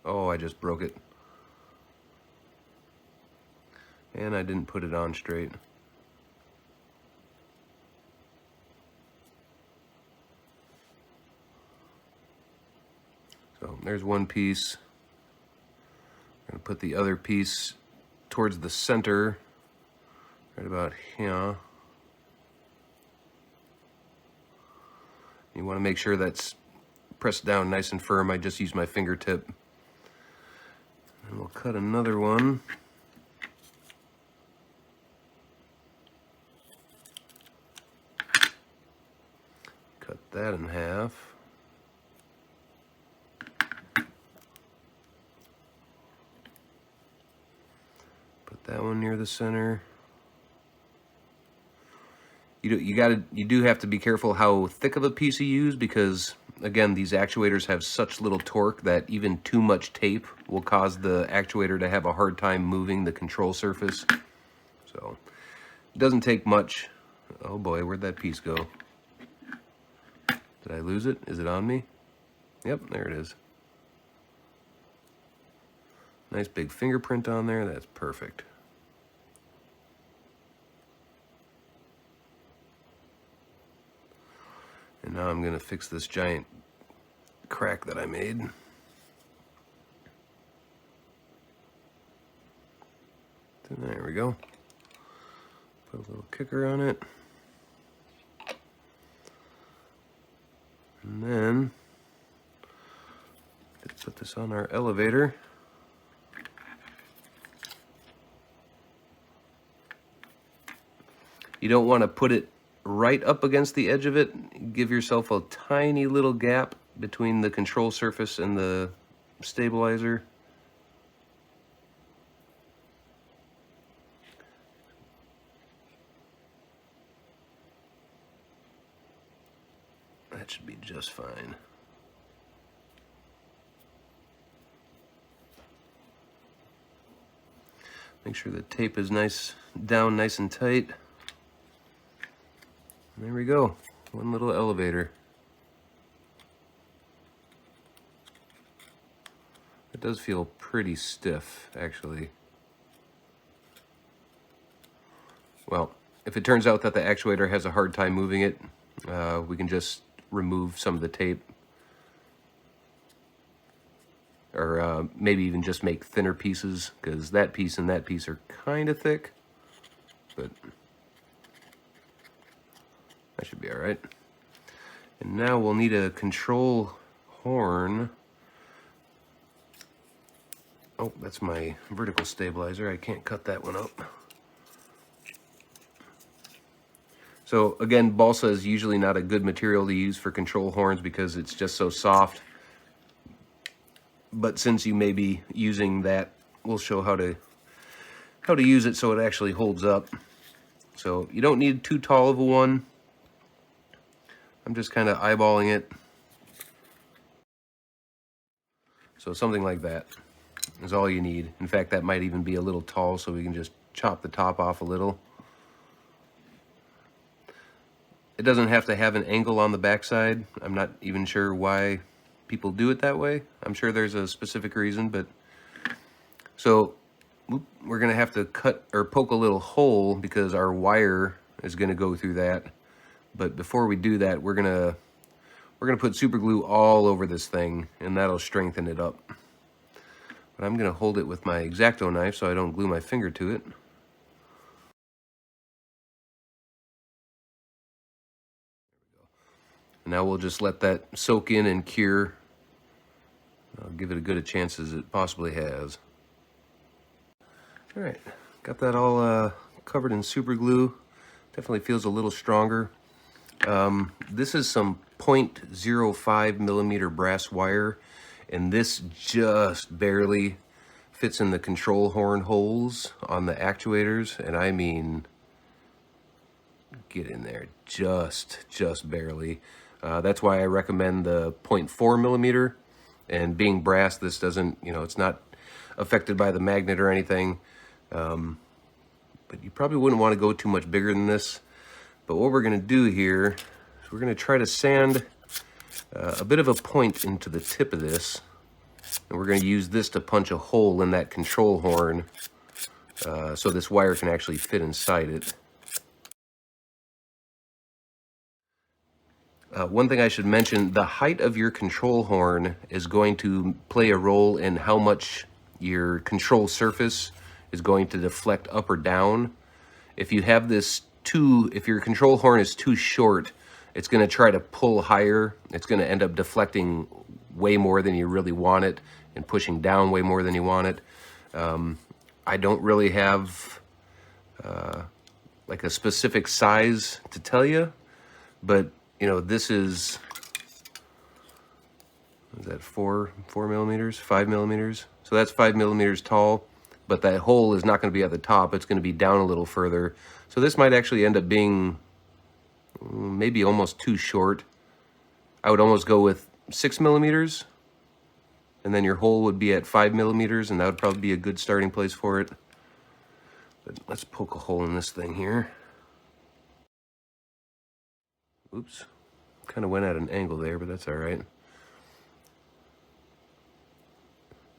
Oh, I just broke it. And I didn't put it on straight. So there's one piece. I'm going to put the other piece towards the center, right about here. You want to make sure that's pressed down nice and firm. I just use my fingertip. And we'll cut another one. Cut that in half. Put that one near the center. You do have to be careful how thick of a piece you use, because again, these actuators have such little torque that even too much tape will cause the actuator to have a hard time moving the control surface. So it doesn't take much. Oh boy, where'd that piece go? Did I lose it? Is it on me? Yep, there it is. Nice big fingerprint on there. That's perfect. And now I'm going to fix this giant crack that I made. There we go. Put a little kicker on it. And then let's put this on our elevator. You don't want to put it right up against the edge of it. Give yourself a tiny little gap between the control surface and the stabilizer. That should be just fine. Make sure the tape is nice and tight. And there we go, one little elevator. It does feel pretty stiff, actually. Well, if it turns out that the actuator has a hard time moving it, we can just remove some of the tape, or maybe even just make thinner pieces, because that piece and that piece are kind of thick, but that should be all right. And now we'll need a control horn. Oh, that's my vertical stabilizer. I can't cut that one up. So again, balsa is usually not a good material to use for control horns because it's just so soft. But since you may be using that, we'll show how to use it so it actually holds up. So you don't need too tall of a one. I'm just kind of eyeballing it. So something like that is all you need. In fact, that might even be a little tall, so we can just chop the top off a little. It doesn't have to have an angle on the backside. I'm not even sure why people do it that way. I'm sure there's a specific reason, but so we're gonna have to cut or poke a little hole because our wire is gonna go through that. But before we do that, we're gonna put super glue all over this thing, and that'll strengthen it up. But I'm gonna hold it with my X-Acto knife so I don't glue my finger to it. Now we'll just let that soak in and cure. I'll give it as good a chance as it possibly has. All right, got that all covered in super glue. Definitely feels a little stronger. This is some 0.05 millimeter brass wire, and this just barely fits in the control horn holes on the actuators, and I mean, get in there, just barely. That's why I recommend the 0.4 millimeter, and being brass, this doesn't, it's not affected by the magnet or anything. But you probably wouldn't want to go too much bigger than this. But what we're going to do here is we're going to try to sand a bit of a point into the tip of this, and we're going to use this to punch a hole in that control horn so this wire can actually fit inside it. One thing I should mention, the height of your control horn is going to play a role in how much your control surface is going to deflect up or down. If you have this if your control horn is too short, it's going to try to pull higher. It's going to end up deflecting way more than you really want it and pushing down way more than you want it. I don't really have like a specific size to tell you, but this is that 4 millimeters, 5 millimeters. So that's 5 millimeters tall, but that hole is not going to be at the top. It's going to be down a little further. So this might actually end up being maybe almost too short. I would almost go with 6 millimeters, and then your hole would be at 5 millimeters, and that would probably be a good starting place for it. But let's poke a hole in this thing here. Oops, kind of went at an angle there, but that's all right.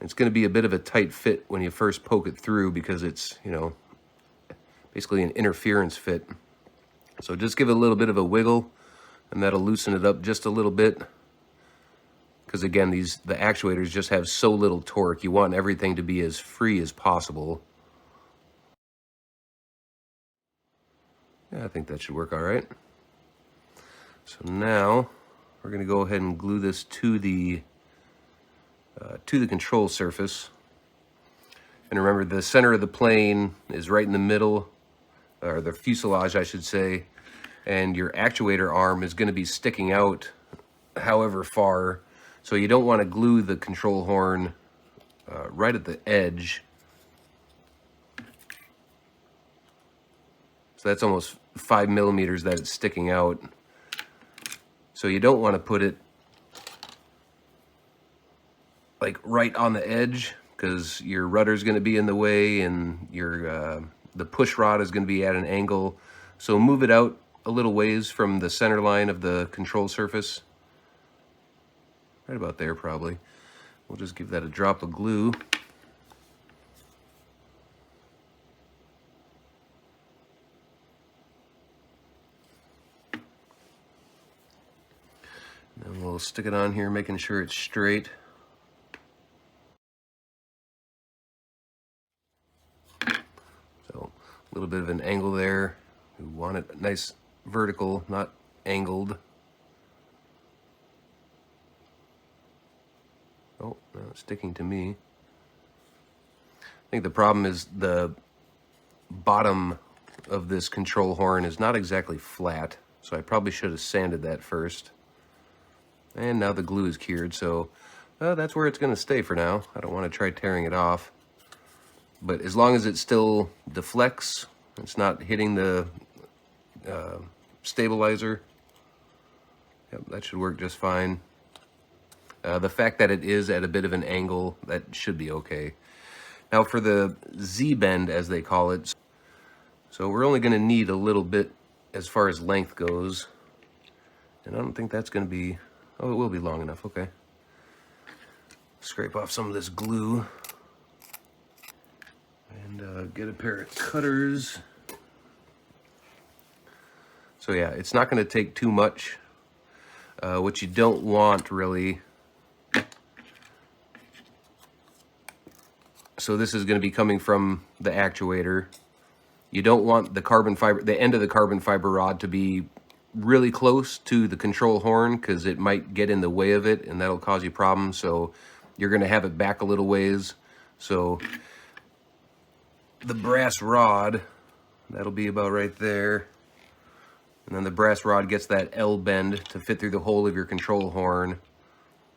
It's going to be a bit of a tight fit when you first poke it through because it's, basically an interference fit. So just give it a little bit of a wiggle, and that'll loosen it up just a little bit. Because again, the actuators just have so little torque. You want everything to be as free as possible. Yeah, I think that should work all right. So now we're going to go ahead and glue this to the control surface. And remember, the center of the plane is right in the middle or the fuselage, I should say, and your actuator arm is going to be sticking out however far. So you don't want to glue the control horn right at the edge. So that's almost 5 millimeters that it's sticking out. So you don't want to put it like right on the edge, because your rudder is going to be in the way, and your the push rod is going to be at an angle. So move it out a little ways from the center line of the control surface. Right about there, probably. We'll just give that a drop of glue. And we'll stick it on here, making sure it's straight. So a little bit of an angle there. We want it nice vertical, not angled. Oh, no, it's sticking to me. I think the problem is the bottom of this control horn is not exactly flat, so I probably should have sanded that first. And now the glue is cured, so that's where it's going to stay for now. I don't want to try tearing it off. But as long as it still deflects, it's not hitting the stabilizer, yep, that should work just fine. The fact that it is at a bit of an angle, that should be okay. Now for the Z-bend, as they call it, so we're only going to need a little bit as far as length goes. And I don't think that's going to be, oh, it will be long enough, okay. Scrape off some of this glue. And get a pair of cutters. So yeah, it's not going to take too much. What you don't want really, so this is going to be coming from the actuator. You don't want the carbon fiber, the end of the carbon fiber rod, to be really close to the control horn, because it might get in the way of it and that'll cause you problems. So you're going to have it back a little ways. So the brass rod, that'll be about right there. And then the brass rod gets that L bend to fit through the hole of your control horn.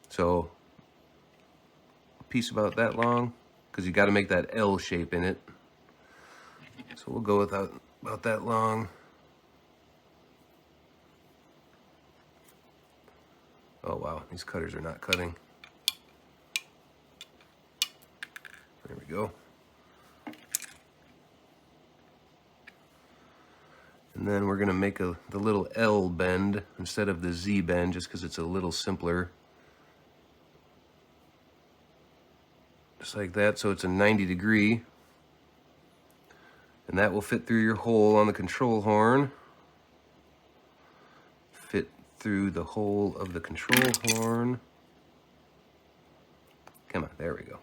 So a piece about that long, because you got to make that L shape in it. So we'll go with about that long. Oh wow, these cutters are not cutting. There we go. And then we're going to make the little L bend instead of the Z bend, just because it's a little simpler. Just like that, so it's a 90-degree. And that will fit through your hole on the control horn. Fit through the hole of the control horn. Come on, there we go.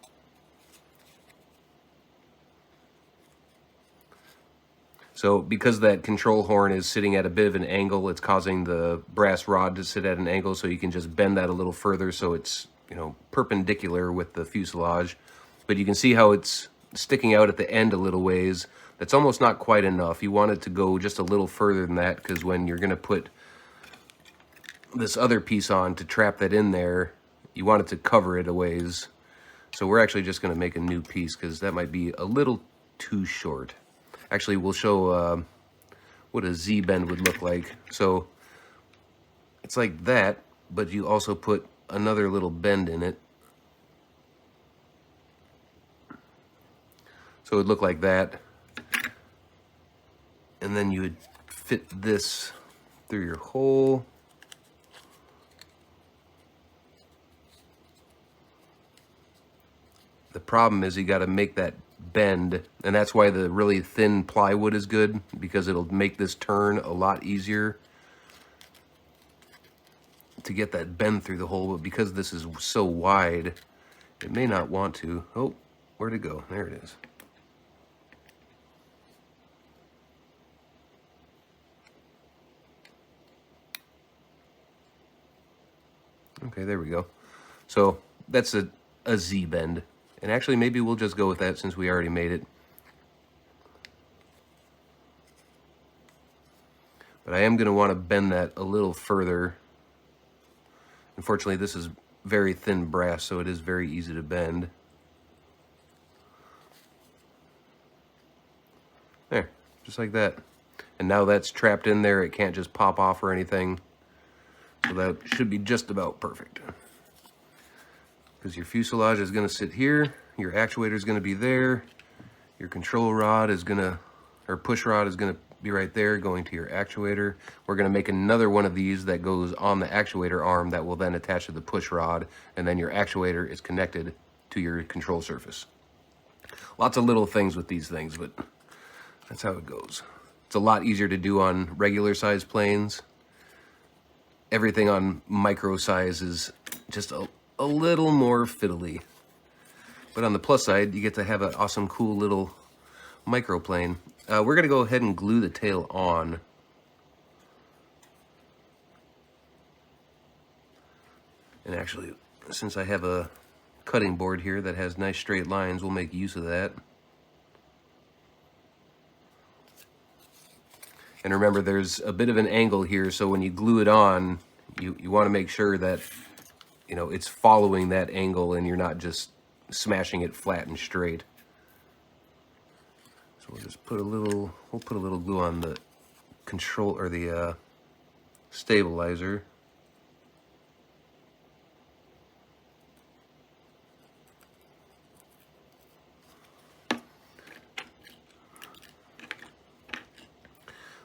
So because that control horn is sitting at a bit of an angle, it's causing the brass rod to sit at an angle, so you can just bend that a little further so it's, you know, perpendicular with the fuselage. But you can see how it's sticking out at the end a little ways. That's almost not quite enough. You want it to go just a little further than that, because when you're going to put this other piece on to trap that in there, you want it to cover it a ways. So we're actually just going to make a new piece, because that might be a little too short. Actually, we'll show what a Z-bend would look like. So it's like that, but you also put another little bend in it. So it would look like that. And then you would fit this through your hole. The problem is you got to make that bend, and that's why the really thin plywood is good, because it'll make this turn a lot easier to get that bend through the hole. But because this is so wide, it may not want to. Oh, where'd it go? There it is. Okay, there we go. So that's a Z bend. And actually, maybe we'll just go with that since we already made it. But I am going to want to bend that a little further. Unfortunately, this is very thin brass, so it is very easy to bend. There, just like that. And now that's trapped in there, it can't just pop off or anything. So that should be just about perfect. Because your fuselage is going to sit here, your actuator is going to be there, your control rod is going to, or push rod is going to be right there going to your actuator. We're going to make another one of these that goes on the actuator arm that will then attach to the push rod, and then your actuator is connected to your control surface. Lots of little things with these things, but that's how it goes. It's a lot easier to do on regular size planes. Everything on micro size is just a little more fiddly. But on the plus side, you get to have an awesome, cool little microplane. We're gonna go ahead and glue the tail on. And actually, since I have a cutting board here that has nice straight lines, we'll make use of that. And remember, there's a bit of an angle here, so when you glue it on, you want to make sure that, you know, it's following that angle and you're not just smashing it flat and straight. So we'll just put a little, glue on the control, or the stabilizer.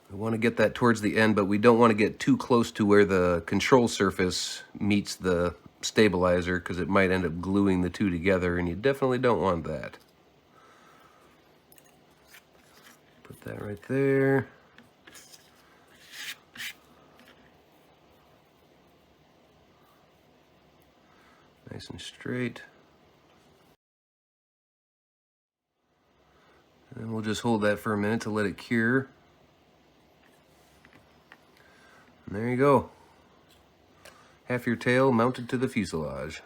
We want to get that towards the end, but we don't want to get too close to where the control surface meets the stabilizer, because it might end up gluing the two together, and you definitely don't want that. Put that right there. Nice and straight. And we'll just hold that for a minute to let it cure. And there you go. Half your tail mounted to the fuselage.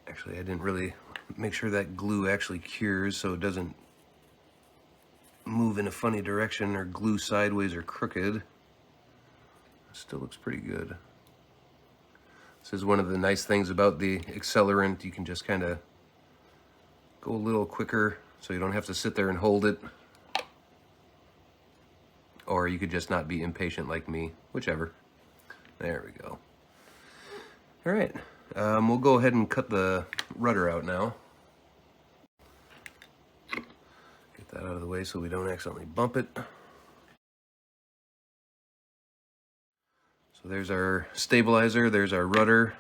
Actually, I didn't really make sure that glue actually cures so it doesn't move in a funny direction or glue sideways or crooked. Still looks pretty good. This is one of the nice things about the accelerant. You can just kind of go a little quicker, so you don't have to sit there and hold it. Or you could just not be impatient like me, whichever. There we go. All right, we'll go ahead and cut the rudder out now. Get that out of the way so we don't accidentally bump it. So there's our stabilizer, there's our rudder.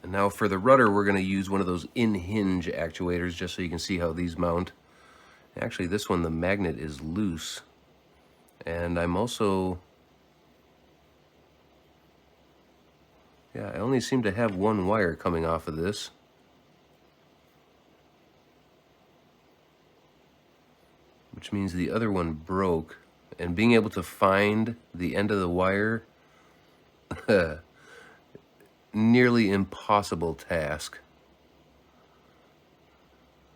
And now for the rudder, we're going to use one of those in-hinge actuators, just so you can see how these mount. Actually, this one, the magnet is loose. And I'm also, yeah, I only seem to have one wire coming off of this. Which means the other one broke. And being able to find the end of the wire, nearly impossible task.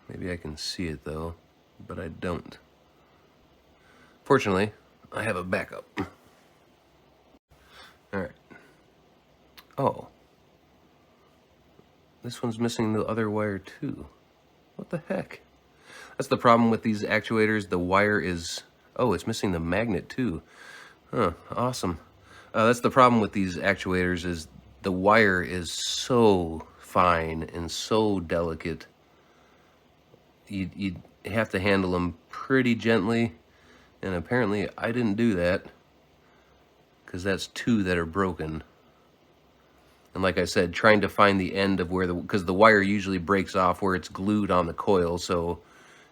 Maybe I can see it though, but I don't. Fortunately, I have a backup. All right. Oh. This one's missing the other wire too. What the heck? That's the problem with these actuators. The wire is, oh, it's missing the magnet too. Huh, awesome. That's the problem with these actuators, is the wire is so fine and so delicate. You have to handle them pretty gently, and apparently I didn't do that, because that's two that are broken. And like I said, trying to find the end of where because the wire usually breaks off where it's glued on the coil, so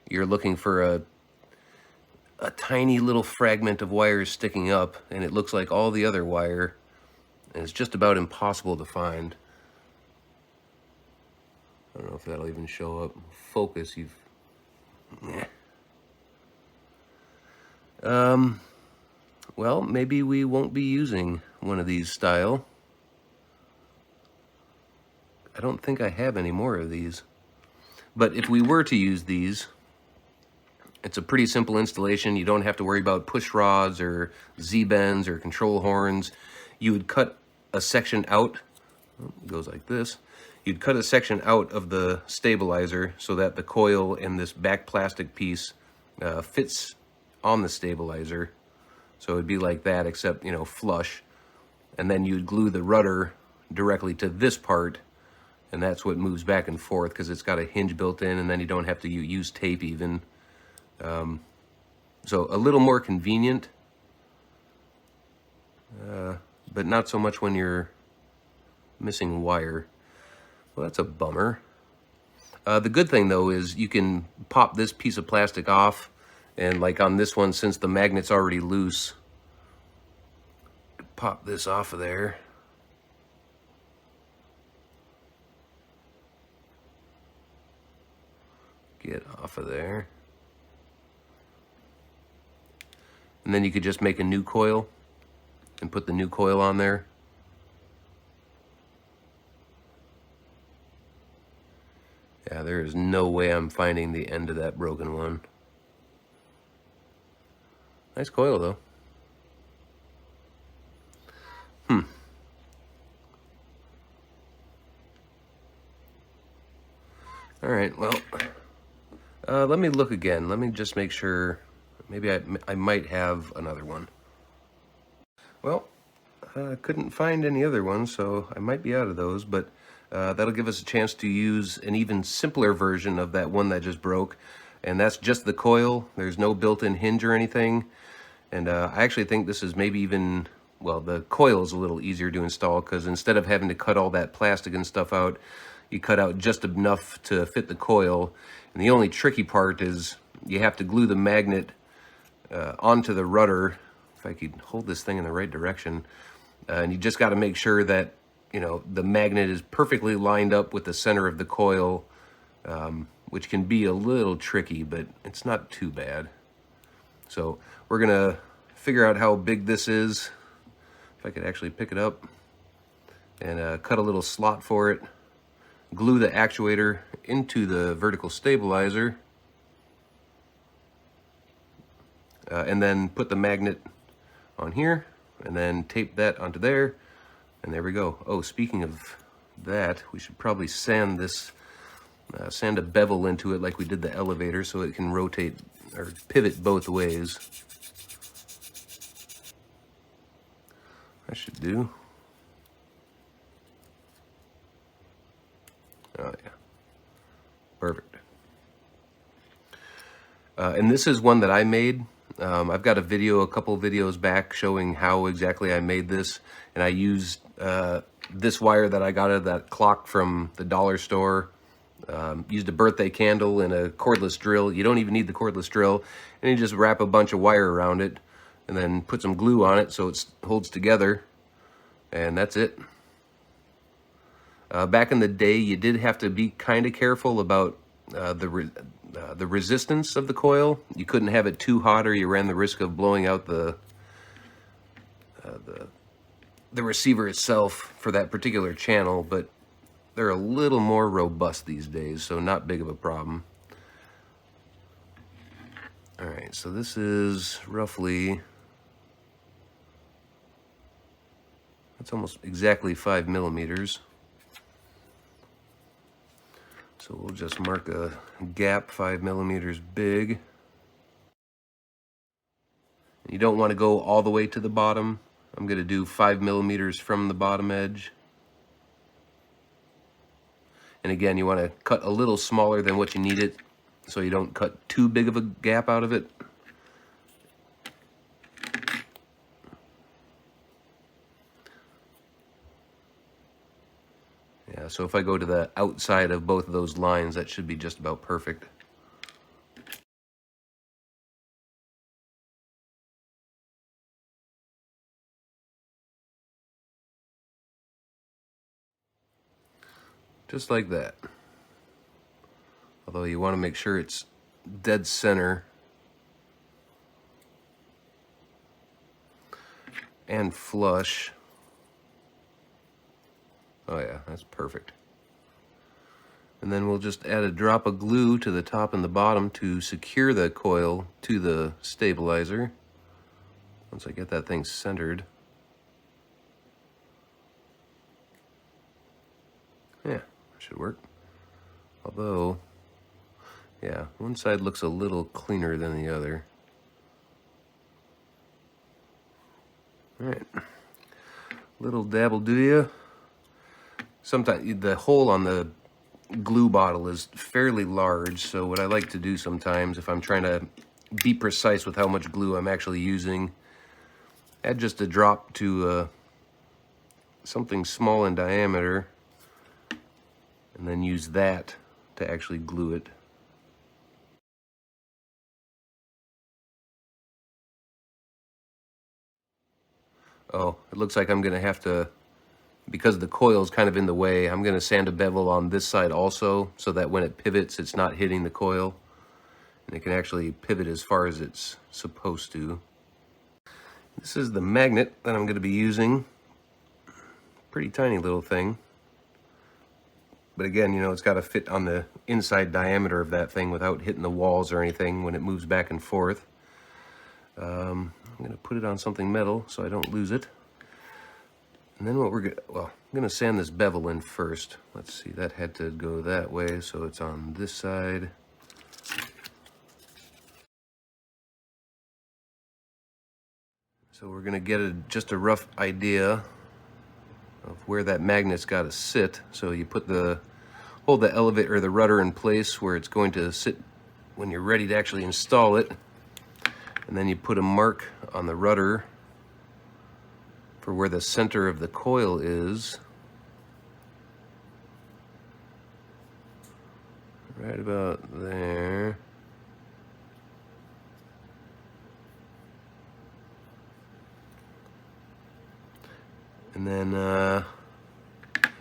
you're looking for a tiny little fragment of wire sticking up, and it looks like all the other wire, and it's just about impossible to find. I don't know if that'll even show up. Focus, you've... Well, maybe we won't be using one of these style. I don't think I have any more of these. But if we were to use these, It's a pretty simple installation. You don't have to worry about push rods or Z-bends or control horns. You would cut a section out. It goes like this. You'd cut a section out of the stabilizer so that the coil and this back plastic piece fits on the stabilizer. So it'd be like that, except, you know, flush. And then you'd glue the rudder directly to this part, and that's what moves back and forth because it's got a hinge built in, and then you don't have to use tape even. So a little more convenient, but not so much when you're missing wire. Well, that's a bummer. The good thing though is you can pop this piece of plastic off, and like on this one, since the magnet's already loose, pop this off of there. Get off of there. And then you could just make a new coil and put the new coil on there. Yeah, there is no way I'm finding the end of that broken one. Nice coil though. All right, well, let me look again. Let me just make sure. Maybe I might have another one. Well, I couldn't find any other ones, so I might be out of those, but that'll give us a chance to use an even simpler version of that one that just broke, and that's just the coil. There's no built-in hinge or anything, and I actually think this is maybe even, well, the coil is a little easier to install because instead of having to cut all that plastic and stuff out, you cut out just enough to fit the coil, and the only tricky part is you have to glue the magnet onto the rudder. If I could hold this thing in the right direction, and you just got to make sure that, you know, the magnet is perfectly lined up with the center of the coil, which can be a little tricky, but it's not too bad. So we're gonna figure out how big this is, if I could actually pick it up, and cut a little slot for it, glue the actuator into the vertical stabilizer, and then put the magnet on here, and then tape that onto there, and there we go. Oh, speaking of that, we should probably sand this, sand a bevel into it like we did the elevator so it can rotate or pivot both ways. That should do. Oh yeah, perfect. And this is one that I made. I've got a video, a couple videos back, showing how exactly I made this, and I used this wire that I got out of that clock from the dollar store. Used a birthday candle and a cordless drill. You don't even need the cordless drill, and you just wrap a bunch of wire around it, and then put some glue on it so it holds together, and that's it. Back in the day, you did have to be kind of careful about the resistance of the coil. You couldn't have it too hot, or you ran the risk of blowing out the receiver itself for that particular channel. But they're a little more robust these days, so not big of a problem. All right, so this is roughly, that's almost exactly 5 millimeters. So we'll just mark a gap 5 millimeters big. You don't want to go all the way to the bottom. I'm going to do 5 millimeters from the bottom edge. And again, you want to cut a little smaller than what you need it, so you don't cut too big of a gap out of it. Yeah, so if I go to the outside of both of those lines, that should be just about perfect. Just like that. Although you want to make sure it's dead center. And flush. Oh yeah, that's perfect. And then we'll just add a drop of glue to the top and the bottom to secure the coil to the stabilizer. Once I get that thing centered. Yeah, that should work. Although, yeah, one side looks a little cleaner than the other. All right, little dabble do ya. Sometimes the hole on the glue bottle is fairly large, so what I like to do sometimes if I'm trying to be precise with how much glue I'm actually using, add just a drop to something small in diameter, and then use that to actually glue it. Oh, it looks like I'm gonna have to, because the coil is kind of in the way, I'm gonna sand a bevel on this side also, so that when it pivots, it's not hitting the coil, and it can actually pivot as far as it's supposed to. This is the magnet that I'm gonna be using. Pretty tiny little thing. But again, you know, it's gotta fit on the inside diameter of that thing without hitting the walls or anything when it moves back and forth. I'm gonna put it on something metal so I don't lose it. And then what we're gonna, well, I'm gonna sand this bevel in first. Let's see, that had to go that way, so it's on this side. So we're gonna get just a rough idea of where that magnet's gotta sit. So you hold the elevator or the rudder in place where it's going to sit when you're ready to actually install it. And then you put a mark on the rudder for where the center of the coil is. Right about there. And then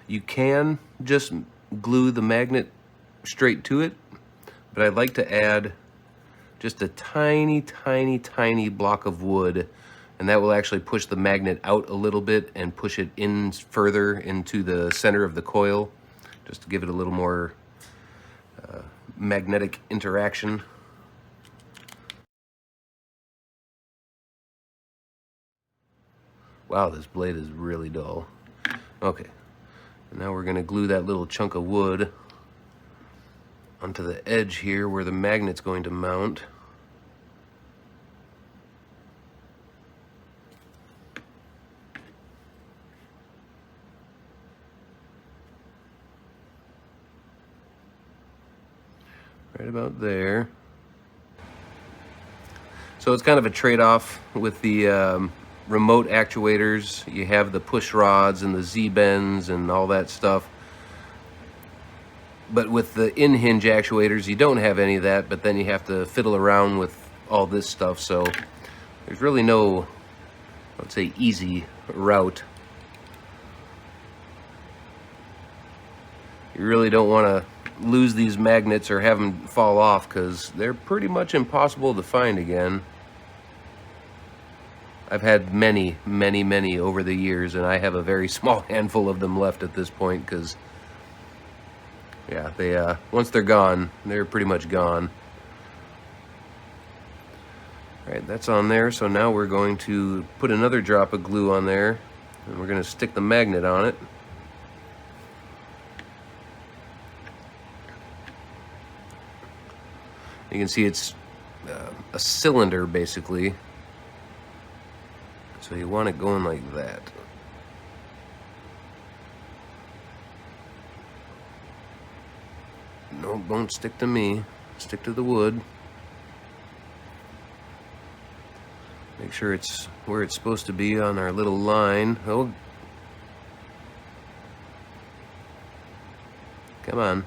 you can just glue the magnet straight to it, but I'd like to add just a tiny, tiny, tiny block of wood, and that will actually push the magnet out a little bit and push it in further into the center of the coil, just to give it a little more magnetic interaction. Wow, this blade is really dull. Okay, and now we're gonna glue that little chunk of wood onto the edge here where the magnet's going to mount. Right about there. So it's kind of a trade-off with the remote actuators. You have the push rods and the Z-bends and all that stuff. But with the in-hinge actuators, you don't have any of that, but then you have to fiddle around with all this stuff. So there's really no, I would say, easy route. You really don't want to lose these magnets or have them fall off, because they're pretty much impossible to find again. I've had many, many, many over the years, and I have a very small handful of them left at this point, because yeah, they once they're gone, they're pretty much gone. All right, that's on there. So now we're going to put another drop of glue on there, and we're going to stick the magnet on it. You can see it's a cylinder basically, so you want it going like that. No, don't stick to me, stick to the wood. Make sure it's where it's supposed to be on our little line. Oh, come on.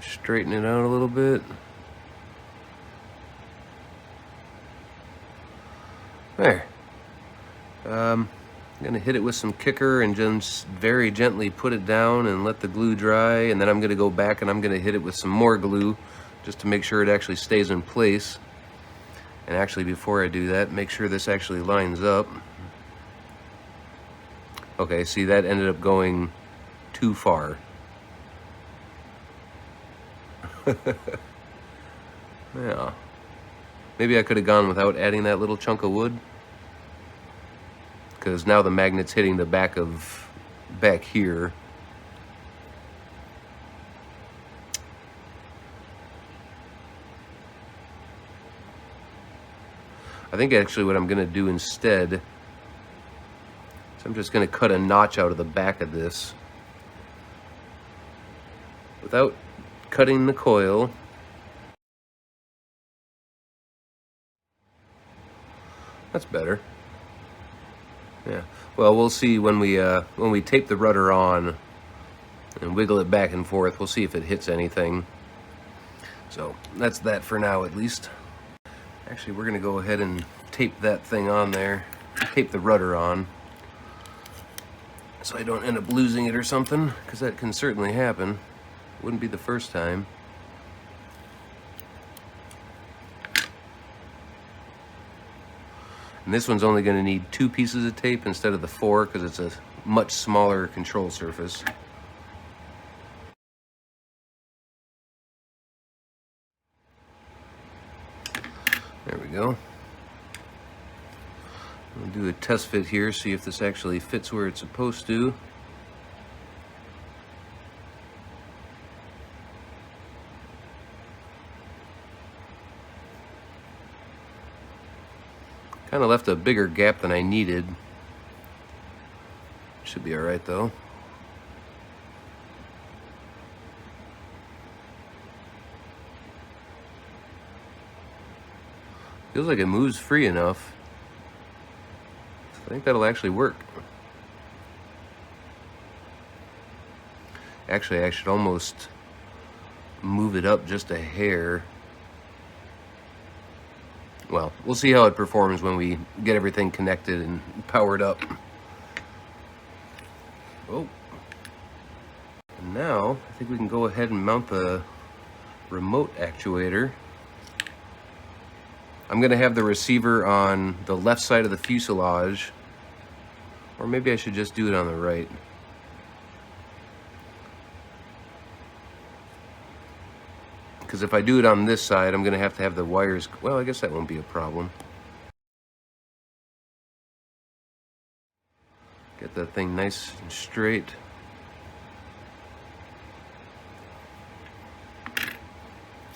Straighten it out a little bit. There. I'm gonna hit it with some kicker and just very gently put it down and let the glue dry, and then I'm gonna go back and I'm gonna hit it with some more glue just to make sure it actually stays in place. And actually, before I do that, make sure this actually lines up. Okay, see, that ended up going too far. Yeah. Maybe I could have gone without adding that little chunk of wood, because now the magnet's hitting the back here. I think actually what I'm going to do instead is I'm just going to cut a notch out of the back of this without cutting the coil. That's better. Yeah. Well, we'll see when we tape the rudder on and wiggle it back and forth. We'll see if it hits anything. So that's that for now, at least. Actually, we're going to go ahead and tape that thing on there. Tape the rudder on, so I don't end up losing it or something, because that can certainly happen. Wouldn't be the first time. And this one's only going to need 2 pieces of tape instead of the 4, because it's a much smaller control surface. There we go. We'll do a test fit here, see if this actually fits where it's supposed to. Kind of left a bigger gap than I needed. Should be all right though. Feels like it moves free enough. I think that'll actually work. Actually, I should almost move it up just a hair. Well, we'll see how it performs when we get everything connected and powered up. Oh. And now, I think we can go ahead and mount the remote actuator. I'm going to have the receiver on the left side of the fuselage, or maybe I should just do it on the right. Because if I do it on this side, I'm going to have the wires, well, I guess that won't be a problem. Get that thing nice and straight.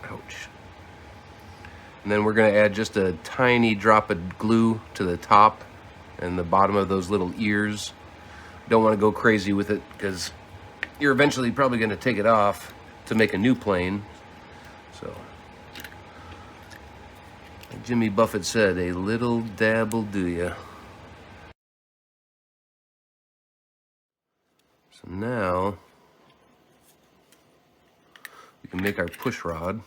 Ouch. And then we're going to add just a tiny drop of glue to the top and the bottom of those little ears. Don't want to go crazy with it, because you're eventually probably going to take it off to make a new plane. So, like Jimmy Buffett said, a little dab will do ya. So now we can make our push rod.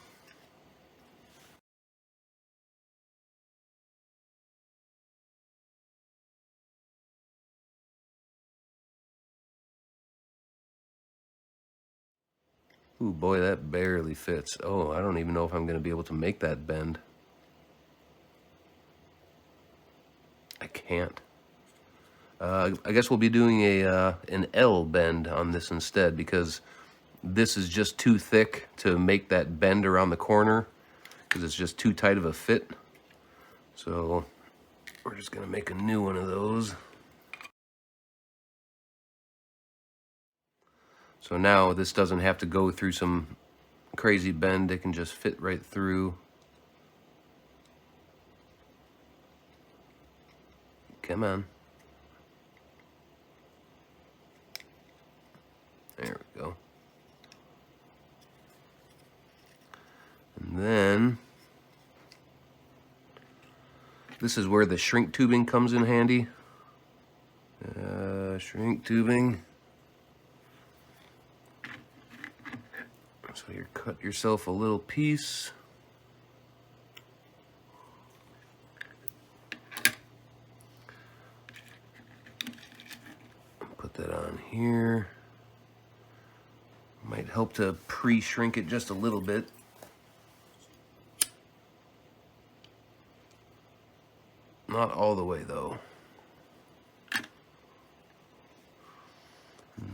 Ooh, boy, that barely fits. Oh, I don't even know if I'm going to be able to make that bend. I can't. I guess we'll be doing an L bend on this instead, because this is just too thick to make that bend around the corner, because it's just too tight of a fit. So we're just going to make a new one of those. So now this doesn't have to go through some crazy bend. It can just fit right through. Come on. There we go. And then this is where the shrink tubing comes in handy. Shrink tubing. So you cut yourself a little piece. Put that on here. Might help to pre-shrink it just a little bit. Not all the way though. And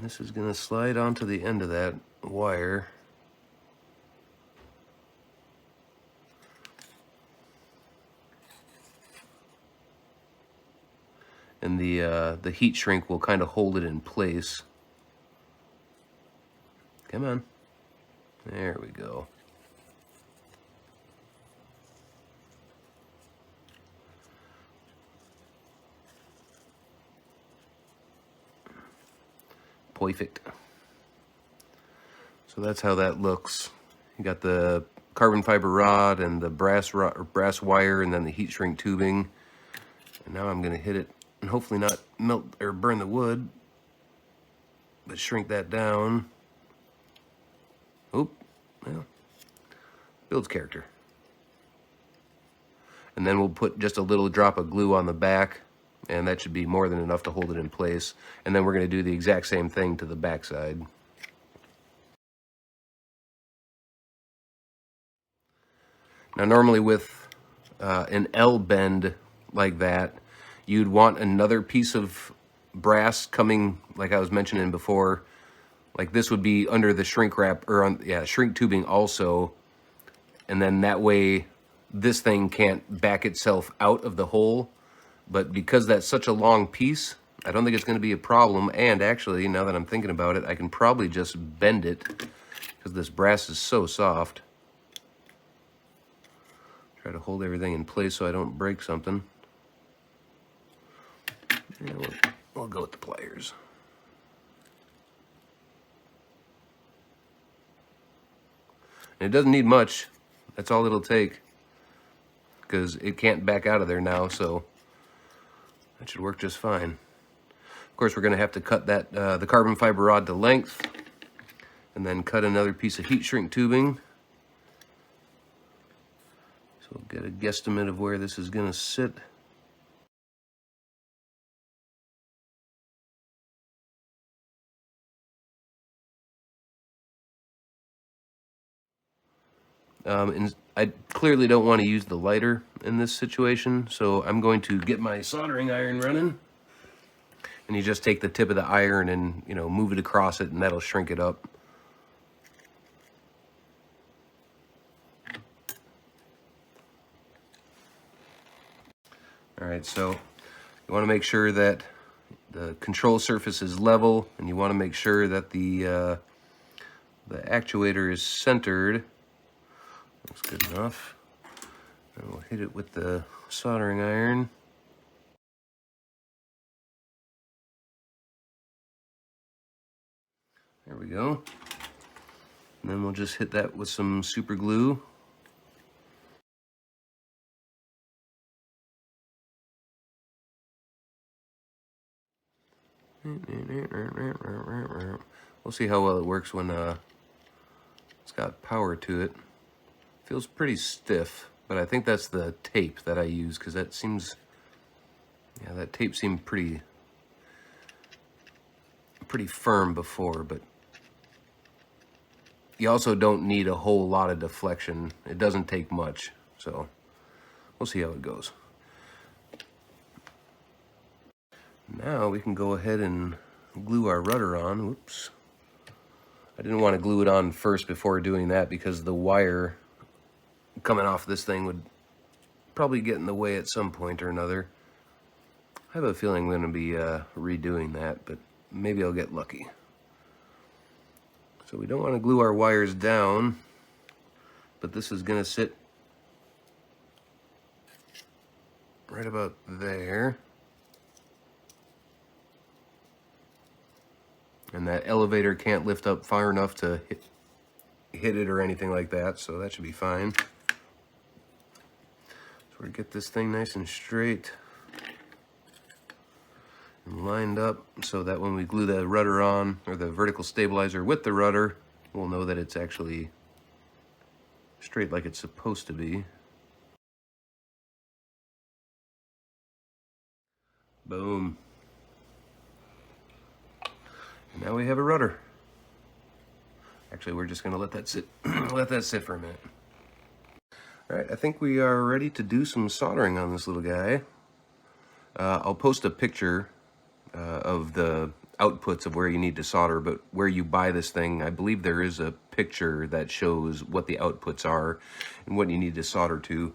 this is going to slide onto the end of that wire. And the heat shrink will kind of hold it in place. Come on. There we go. Perfect. So that's how that looks. You got the carbon fiber rod and the brass wire, and then the heat shrink tubing. And now I'm going to hit it and hopefully not melt or burn the wood, but shrink that down. Oop, well, builds character. And then we'll put just a little drop of glue on the back, and that should be more than enough to hold it in place. And then we're going to do the exact same thing to the back side. Now normally with an L bend like that, you'd want another piece of brass coming, like I was mentioning before. Like this would be under the shrink wrap, or on, yeah, shrink tubing also. And then that way this thing can't back itself out of the hole. But because that's such a long piece, I don't think it's going to be a problem. And actually, now that I'm thinking about it, I can probably just bend it because this brass is so soft. Try to hold everything in place so I don't break something. Yeah, we'll go with the pliers. And it doesn't need much. That's all it'll take, because it can't back out of there now, so that should work just fine. Of course, we're going to have to cut that the carbon fiber rod to length, and then cut another piece of heat shrink tubing. So we'll get a guesstimate of where this is going to sit. And I clearly don't want to use the lighter in this situation, so I'm going to get my soldering iron running. And you just take the tip of the iron and, you know, move it across it, and that'll shrink it up. All right, so you want to make sure that the control surface is level, and you want to make sure that the actuator is centered. Looks good enough. And we'll hit it with the soldering iron. There we go. And then we'll just hit that with some super glue. We'll see how well it works when it's got power to it. Feels pretty stiff, but I think that's the tape that I use, because that seems, yeah, that tape seemed pretty firm before, but you also don't need a whole lot of deflection. It doesn't take much, so we'll see how it goes. Now we can go ahead and glue our rudder on. Whoops. I didn't want to glue it on first before doing that, because the wire coming off this thing would probably get in the way at some point or another. I have a feeling I'm going to be redoing that, but maybe I'll get lucky. So we don't want to glue our wires down, but this is going to sit right about there. And that elevator can't lift up far enough to hit it or anything like that, so that should be fine. So we get this thing nice and straight and lined up, so that when we glue the rudder on, or the vertical stabilizer with the rudder, we'll know that it's actually straight like it's supposed to be. Boom. And now we have a rudder. Actually, we're just going to let that sit let that sit for a minute. All right, I think we are ready to do some soldering on this little guy. I'll post a picture of the outputs of where you need to solder, but where you buy this thing, I believe there is a picture that shows what the outputs are and what you need to solder to.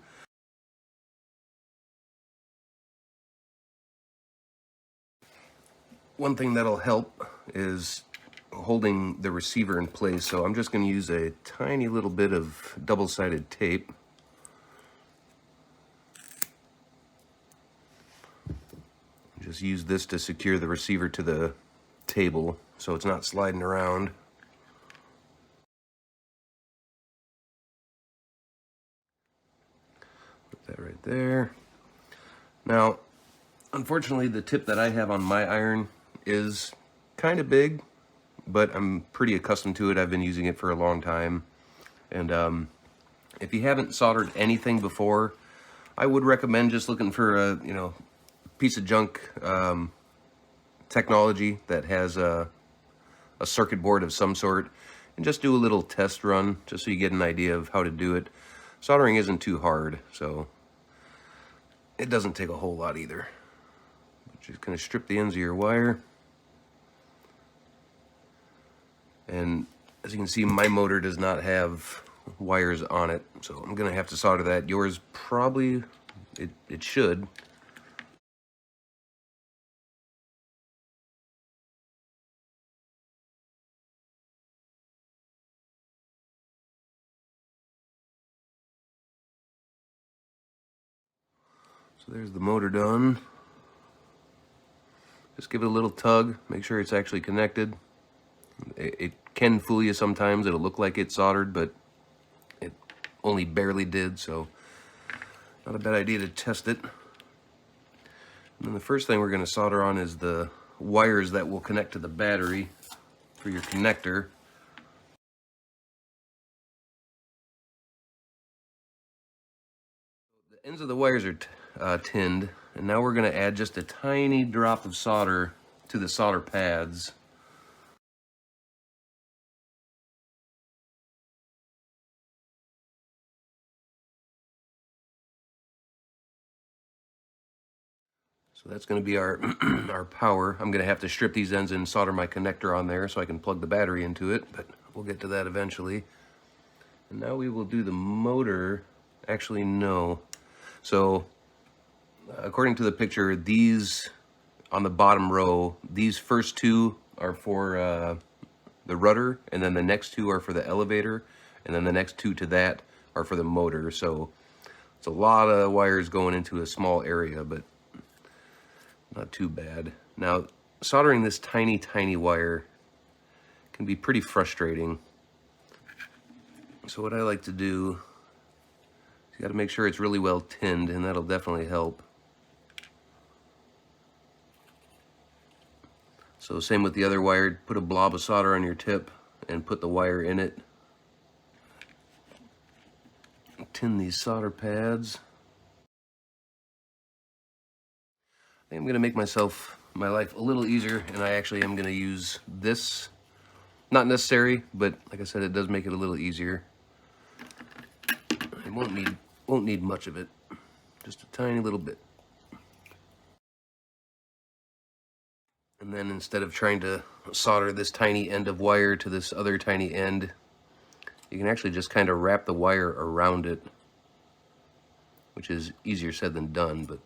One thing that'll help is holding the receiver in place, so I'm just going to use a tiny little bit of double-sided tape. Just use this to secure the receiver to the table so it's not sliding around. Put that right there. Now, unfortunately, the tip that I have on my iron is kind of big, but I'm pretty accustomed to it. I've been using it for a long time. And if you haven't soldered anything before, I would recommend just looking for a piece of junk technology that has a circuit board of some sort, and just do a little test run just so you get an idea of how to do it. Soldering isn't too hard, so it doesn't take a whole lot either. Just going to strip the ends of your wire. And as you can see, my motor does not have wires on it, so I'm going to have to solder that. Yours probably, it should. So there's the motor done. Just give it a little tug, make sure it's actually connected. It can fool you sometimes. It'll look like it's soldered, but it only barely did, so not a bad idea to test it. And then the first thing we're going to solder on is the wires that will connect to the battery for your connector. The ends of the wires are tinned, and now we're going to add just a tiny drop of solder to the solder pads. So that's going to be our our power. I'm going to have to strip these ends and solder my connector on there so I can plug the battery into it, but we'll get to that eventually. And now we will do the motor. Actually, no. So according to the picture, these on the bottom row, these first two are for the rudder, and then the next two are for the elevator, and then the next two to that are for the motor. So it's a lot of wires going into a small area, but not too bad. Now, soldering this tiny, tiny wire can be pretty frustrating. So what I like to do, you got to make sure it's really well tinned, and that'll definitely help. So same with the other wire, put a blob of solder on your tip and put the wire in it. Tin these solder pads. I think I'm going to make my life a little easier, and I actually am going to use this. Not necessary, but like I said, it does make it a little easier. I won't need much of it, just a tiny little bit. And then instead of trying to solder this tiny end of wire to this other tiny end, you can actually just kind of wrap the wire around it, which is easier said than done, but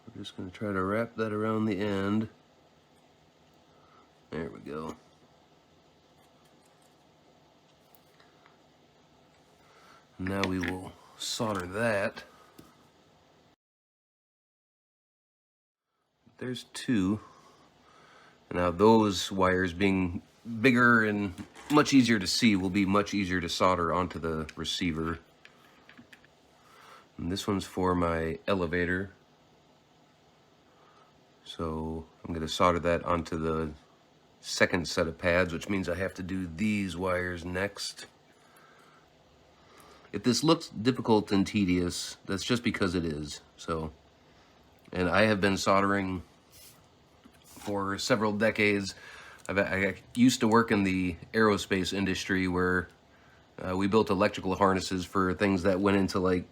I'm just going to try to wrap that around the end. There we go. Now we will solder that. There's two. Now those wires, being bigger and much easier to see, will be much easier to solder onto the receiver. And this one's for my elevator. So I'm going to solder that onto the second set of pads, which means I have to do these wires next. If this looks difficult and tedious, that's just because it is. So, and I have been soldering for several decades. I used to work in the aerospace industry where we built electrical harnesses for things that went into like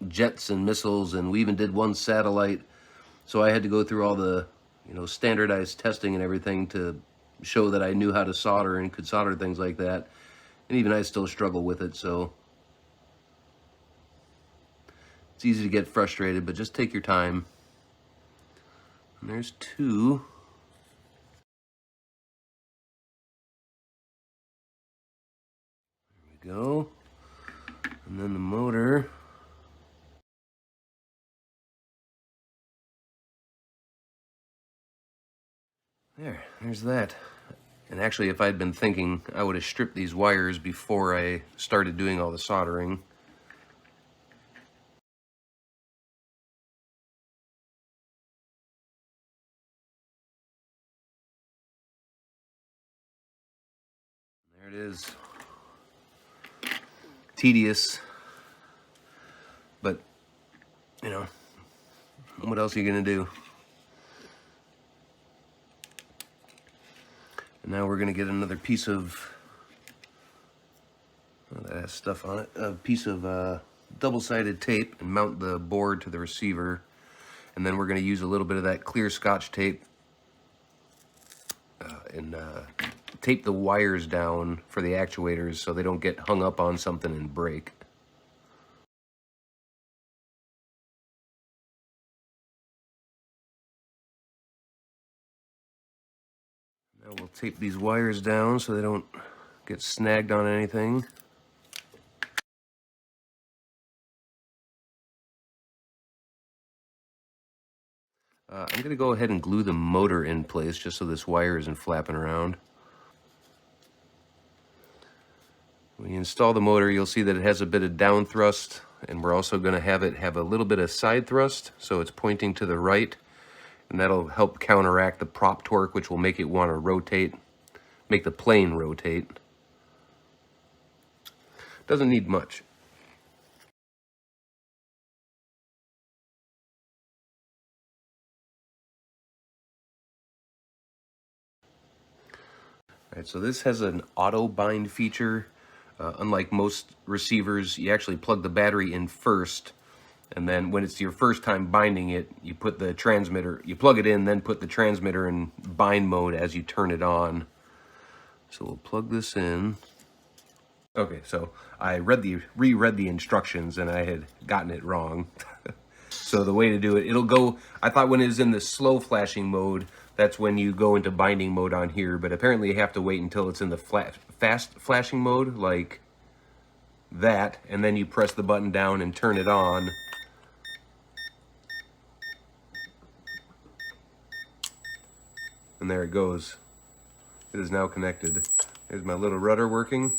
jets and missiles, and we even did one satellite. So I had to go through all the, standardized testing and everything to show that I knew how to solder and could solder things like that. And even I still struggle with it, so it's easy to get frustrated, but just take your time. And there's two. There we go. And then the motor. There's that. And actually, if I'd been thinking, I would have stripped these wires before I started doing all the soldering. There it is. Tedious, but, what else are you going to do? And now we're going to get another piece of, that has stuff on it, a piece of double-sided tape and mount the board to the receiver. And then we're going to use a little bit of that clear Scotch tape and tape the wires down for the actuators so they don't get hung up on something and break. Now we'll tape these wires down so they don't get snagged on anything. I'm going to go ahead and glue the motor in place just so this wire isn't flapping around. When you install the motor, you'll see that it has a bit of down thrust, and we're also going to have it have a little bit of side thrust, so it's pointing to the right, and that'll help counteract the prop torque, which will make it want to rotate, make the plane rotate. Doesn't need much. Alright, so this has an auto bind feature. Unlike most receivers, you actually plug the battery in first, and then when it's your first time binding it, you put the transmitter, you plug it in, then put the transmitter in bind mode as you turn it on. So we'll plug this in. Okay, so I reread the instructions and I had gotten it wrong. So the way to do it, it'll go, I thought when it was in the slow flashing mode, that's when you go into binding mode on here, but apparently you have to wait until it's in the fast flashing mode, like that, and then you press the button down and turn it on. And there it goes. It is now connected. There's my little rudder working.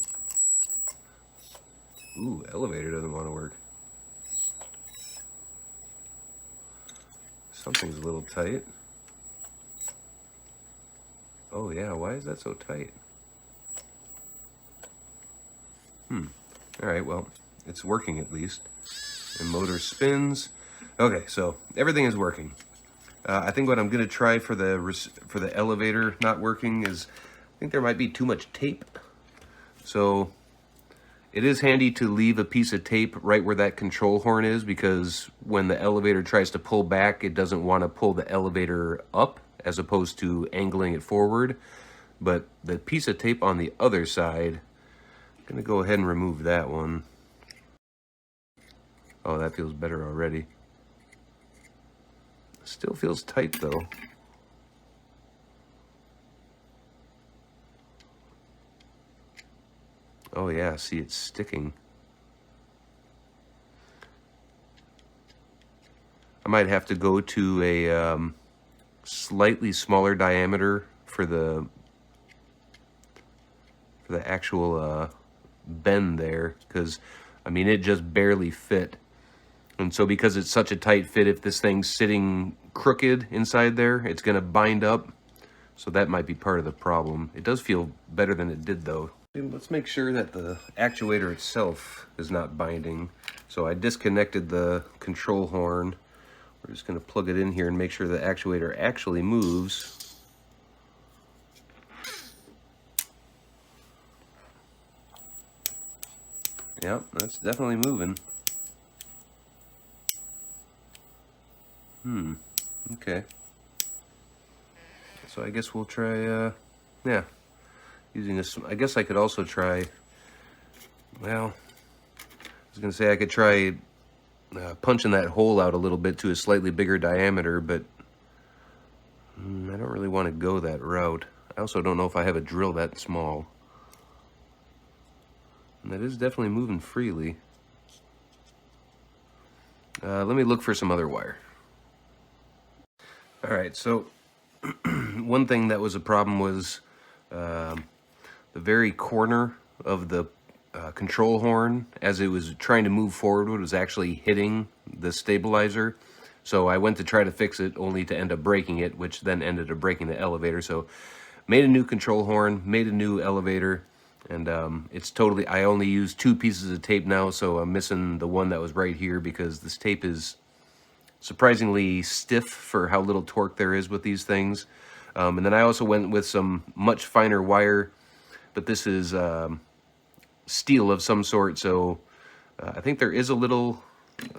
Ooh, elevator doesn't want to work. Something's a little tight. Oh yeah, why is that so tight? Alright, well, it's working at least. And motor spins. Okay, so everything is working. I think what I'm going to try for the elevator not working is, I think there might be too much tape. So it is handy to leave a piece of tape right where that control horn is, because when the elevator tries to pull back, it doesn't want to pull the elevator up as opposed to angling it forward. But the piece of tape on the other side, I'm going to go ahead and remove that one. Oh, that feels better already. Still feels tight though. Oh yeah, see, it's sticking. I might have to go to a slightly smaller diameter for the actual bend there, because I mean it just barely fit. And so because it's such a tight fit, if this thing's sitting crooked inside there, it's going to bind up. So that might be part of the problem. It does feel better than it did though. Let's make sure that the actuator itself is not binding. So I disconnected the control horn. We're just going to plug it in here and make sure the actuator actually moves. Yep, that's definitely moving. Okay. So I guess we'll try, yeah, using this. I guess I could also try, well, I was going to say I could try punching that hole out a little bit to a slightly bigger diameter, but I don't really want to go that route. I also don't know if I have a drill that small. And that is definitely moving freely. Let me look for some other wire. All right, so one thing that was a problem was the very corner of the control horn, as it was trying to move forward, was actually hitting the stabilizer. So I went to try to fix it, only to end up breaking it, which then ended up breaking the elevator. So made a new control horn, made a new elevator, and it's totally, I only use 2 pieces of tape now, so I'm missing the one that was right here because this tape is surprisingly stiff for how little torque there is with these things. And then I also went with some much finer wire, but this is steel of some sort, so I think there is a little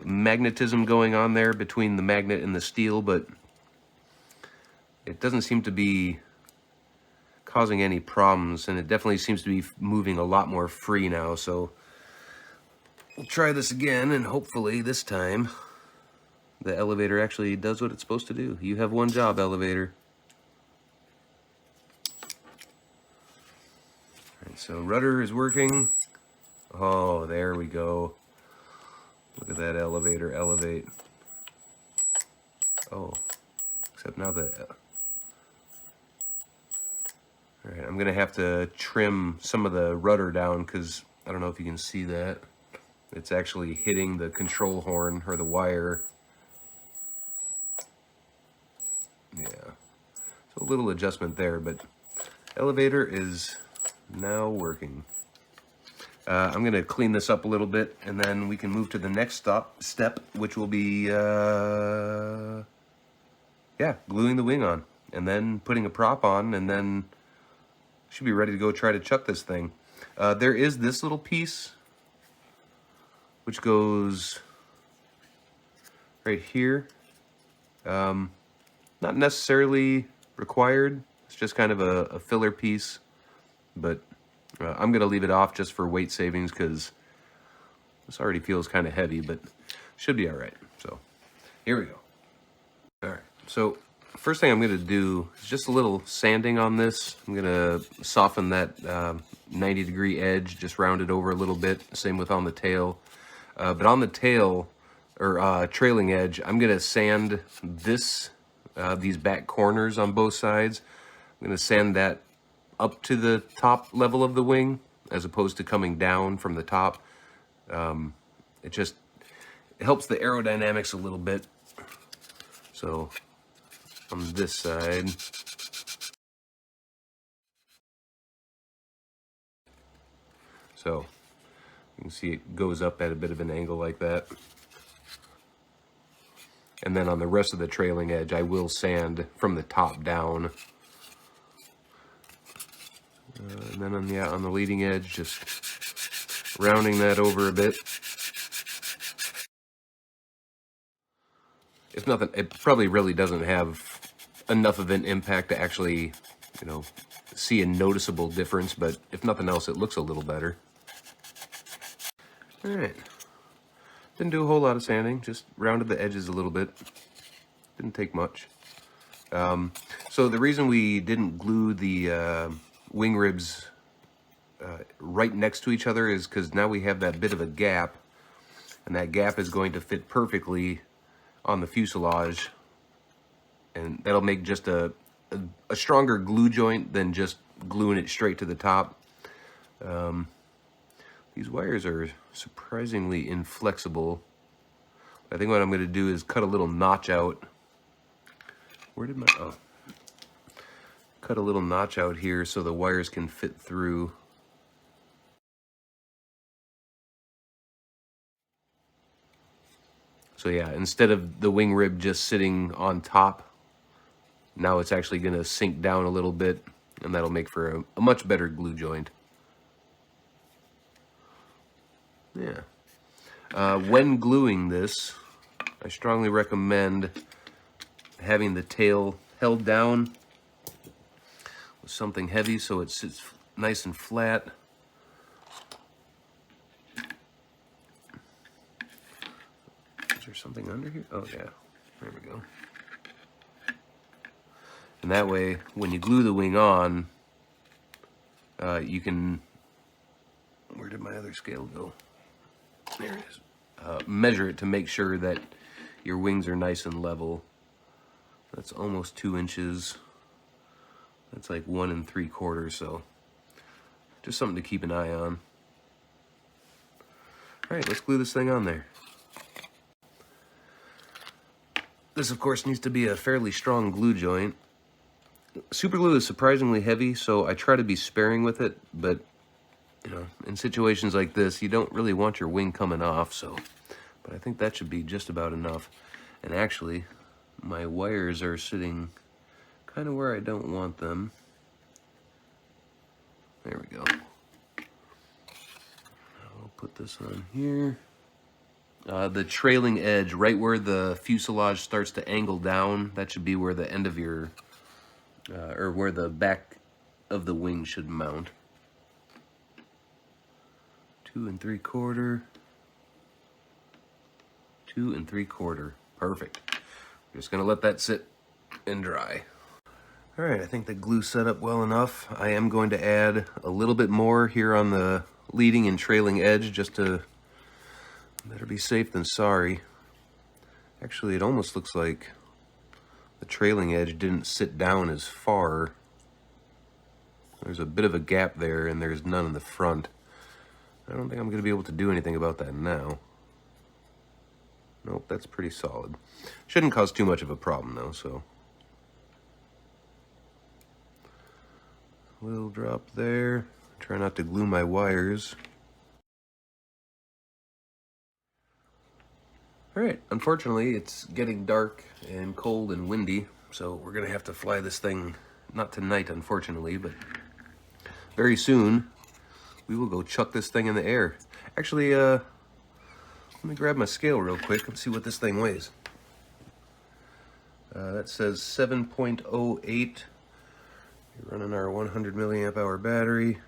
magnetism going on there between the magnet and the steel, but it doesn't seem to be causing any problems, and it definitely seems to be moving a lot more free now. So we'll try this again, and hopefully this time the elevator actually does what it's supposed to do. You have one job, elevator. All right, so rudder is working. Oh, there we go. Look at that elevator elevate. Oh, except now that... All right, I'm gonna have to trim some of the rudder down because I don't know if you can see that. It's actually hitting the control horn or the wire. Yeah, so a little adjustment there, but elevator is now working. I'm gonna clean this up a little bit, and then we can move to the next step, which will be, yeah, gluing the wing on, and then putting a prop on, and then should be ready to go try to chuck this thing. There is this little piece, which goes right here. Not necessarily required. It's just kind of a filler piece, but I'm gonna leave it off just for weight savings because this already feels kind of heavy, but should be all right. So here we go. All right, so first thing I'm gonna do is just a little sanding on this. I'm gonna soften that 90-degree edge, just round it over a little bit. Same with on the tail. But on the tail, or trailing edge, I'm gonna sand this, these back corners on both sides. I'm gonna sand that up to the top level of the wing, as opposed to coming down from the top. It just helps the aerodynamics a little bit. So on this side, so you can see it goes up at a bit of an angle like that. And then on the rest of the trailing edge, I will sand from the top down. And then on the leading edge, just rounding that over a bit. If nothing, it probably really doesn't have enough of an impact to actually, you know, see a noticeable difference, but if nothing else, it looks a little better. All right. Didn't do a whole lot of sanding, just rounded the edges a little bit. Didn't take much. So the reason we didn't glue the wing ribs right next to each other is because now we have that bit of a gap, and that gap is going to fit perfectly on the fuselage, and that'll make just a stronger glue joint than just gluing it straight to the top. These wires are surprisingly inflexible. I think what I'm going to do is cut a little notch out. Where did my, oh. Cut a little notch out here so the wires can fit through. So yeah, instead of the wing rib just sitting on top, now it's actually going to sink down a little bit, and that'll make for a much better glue joint. Yeah. When gluing this, I strongly recommend having the tail held down with something heavy so it sits nice and flat. Is there something under here? Oh yeah, there we go. And that way, when you glue the wing on, you can, where did my other scale go? There it is. Measure it to make sure that your wings are nice and level. That's almost 2 inches. That's like 1 3/4, so just something to keep an eye on. All right, let's glue this thing on there. This, of course, needs to be a fairly strong glue joint. Super glue is surprisingly heavy, so I try to be sparing with it, but you know, in situations like this, you don't really want your wing coming off, so, but I think that should be just about enough. And actually, my wires are sitting kind of where I don't want them. There we go. I'll put this on here. The trailing edge, right where the fuselage starts to angle down, that should be where the end of your, or where the back of the wing should mount. 2 3/4. 2 3/4. Perfect. I'm just gonna let that sit and dry. All right, I think the glue set up well enough. I am going to add a little bit more here on the leading and trailing edge, just to, better be safe than sorry. Actually, it almost looks like the trailing edge didn't sit down as far. There's a bit of a gap there, and there's none in the front. I don't think I'm going to be able to do anything about that now. Nope, that's pretty solid. Shouldn't cause too much of a problem though, so. Little drop there. Try not to glue my wires. Alright, unfortunately it's getting dark and cold and windy, so we're going to have to fly this thing, not tonight unfortunately, but very soon we will go chuck this thing in the air. Actually, let me grab my scale real quick and see what this thing weighs. That says 7.08. We're running our 100 milliamp hour battery.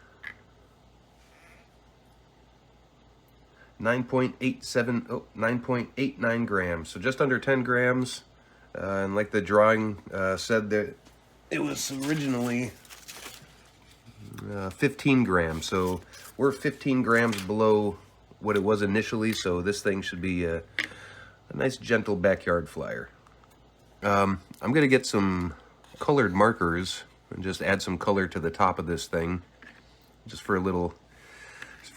9.89 grams, so just under 10 grams. And like the drawing said, that it was originally 15 grams, so we're 15 grams below what it was initially, so this thing should be a nice gentle backyard flyer. I'm gonna get some colored markers and just add some color to the top of this thing, just for a little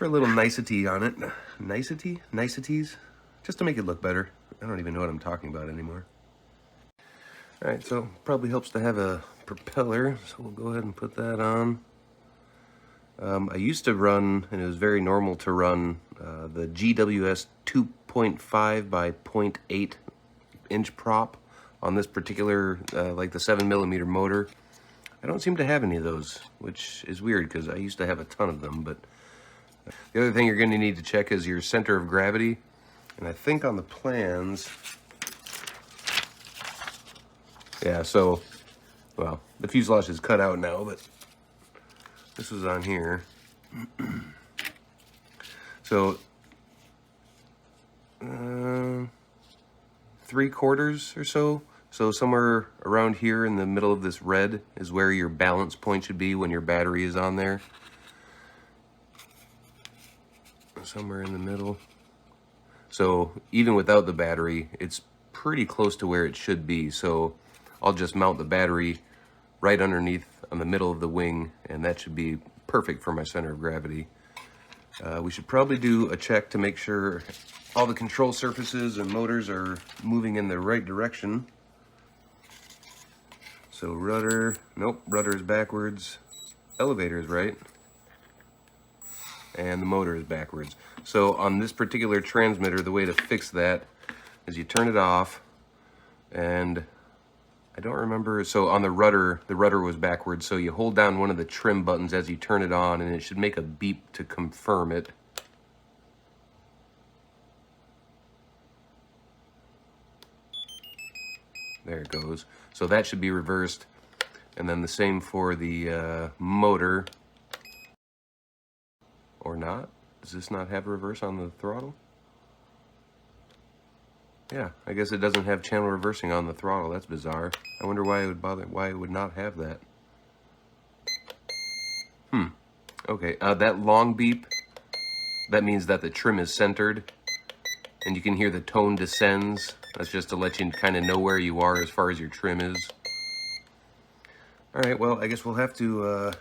nicety on it. Niceties, just to make it look better. I don't even know what I'm talking about anymore. All right, so probably helps to have a propeller, so we'll go ahead and put that on. I used to run, and it was very normal to run, the GWS 2.5 by 0.8 inch prop on this particular, like the 7mm motor. I don't seem to have any of those, which is weird because I used to have a ton of them. But the other thing you're going to need to check is your center of gravity. And I think on the plans, yeah, so, well, the fuselage is cut out now, but this was on here. So, 3/4 or so. So somewhere around here in the middle of this red is where your balance point should be when your battery is on there. Somewhere in the middle. So even without the battery, it's pretty close to where it should be. So I'll just mount the battery right underneath on the middle of the wing, and that should be perfect for my center of gravity. We should probably do a check to make sure all the control surfaces and motors are moving in the right direction. So rudder, nope, rudder is backwards. Elevator is right. And the motor is backwards. So on this particular transmitter, the way to fix that is you turn it off, and I don't remember, so on the rudder was backwards, so you hold down one of the trim buttons as you turn it on, and it should make a beep to confirm it. There it goes. So that should be reversed. And then the same for the motor. Or not? Does this not have reverse on the throttle? Yeah, I guess it doesn't have channel reversing on the throttle. That's bizarre. I wonder why it would bother, why it would not have that. Okay, that long beep, that means that the trim is centered, and you can hear the tone descends. That's just to let you kind of know where you are as far as your trim is. All right, well, I guess we'll have to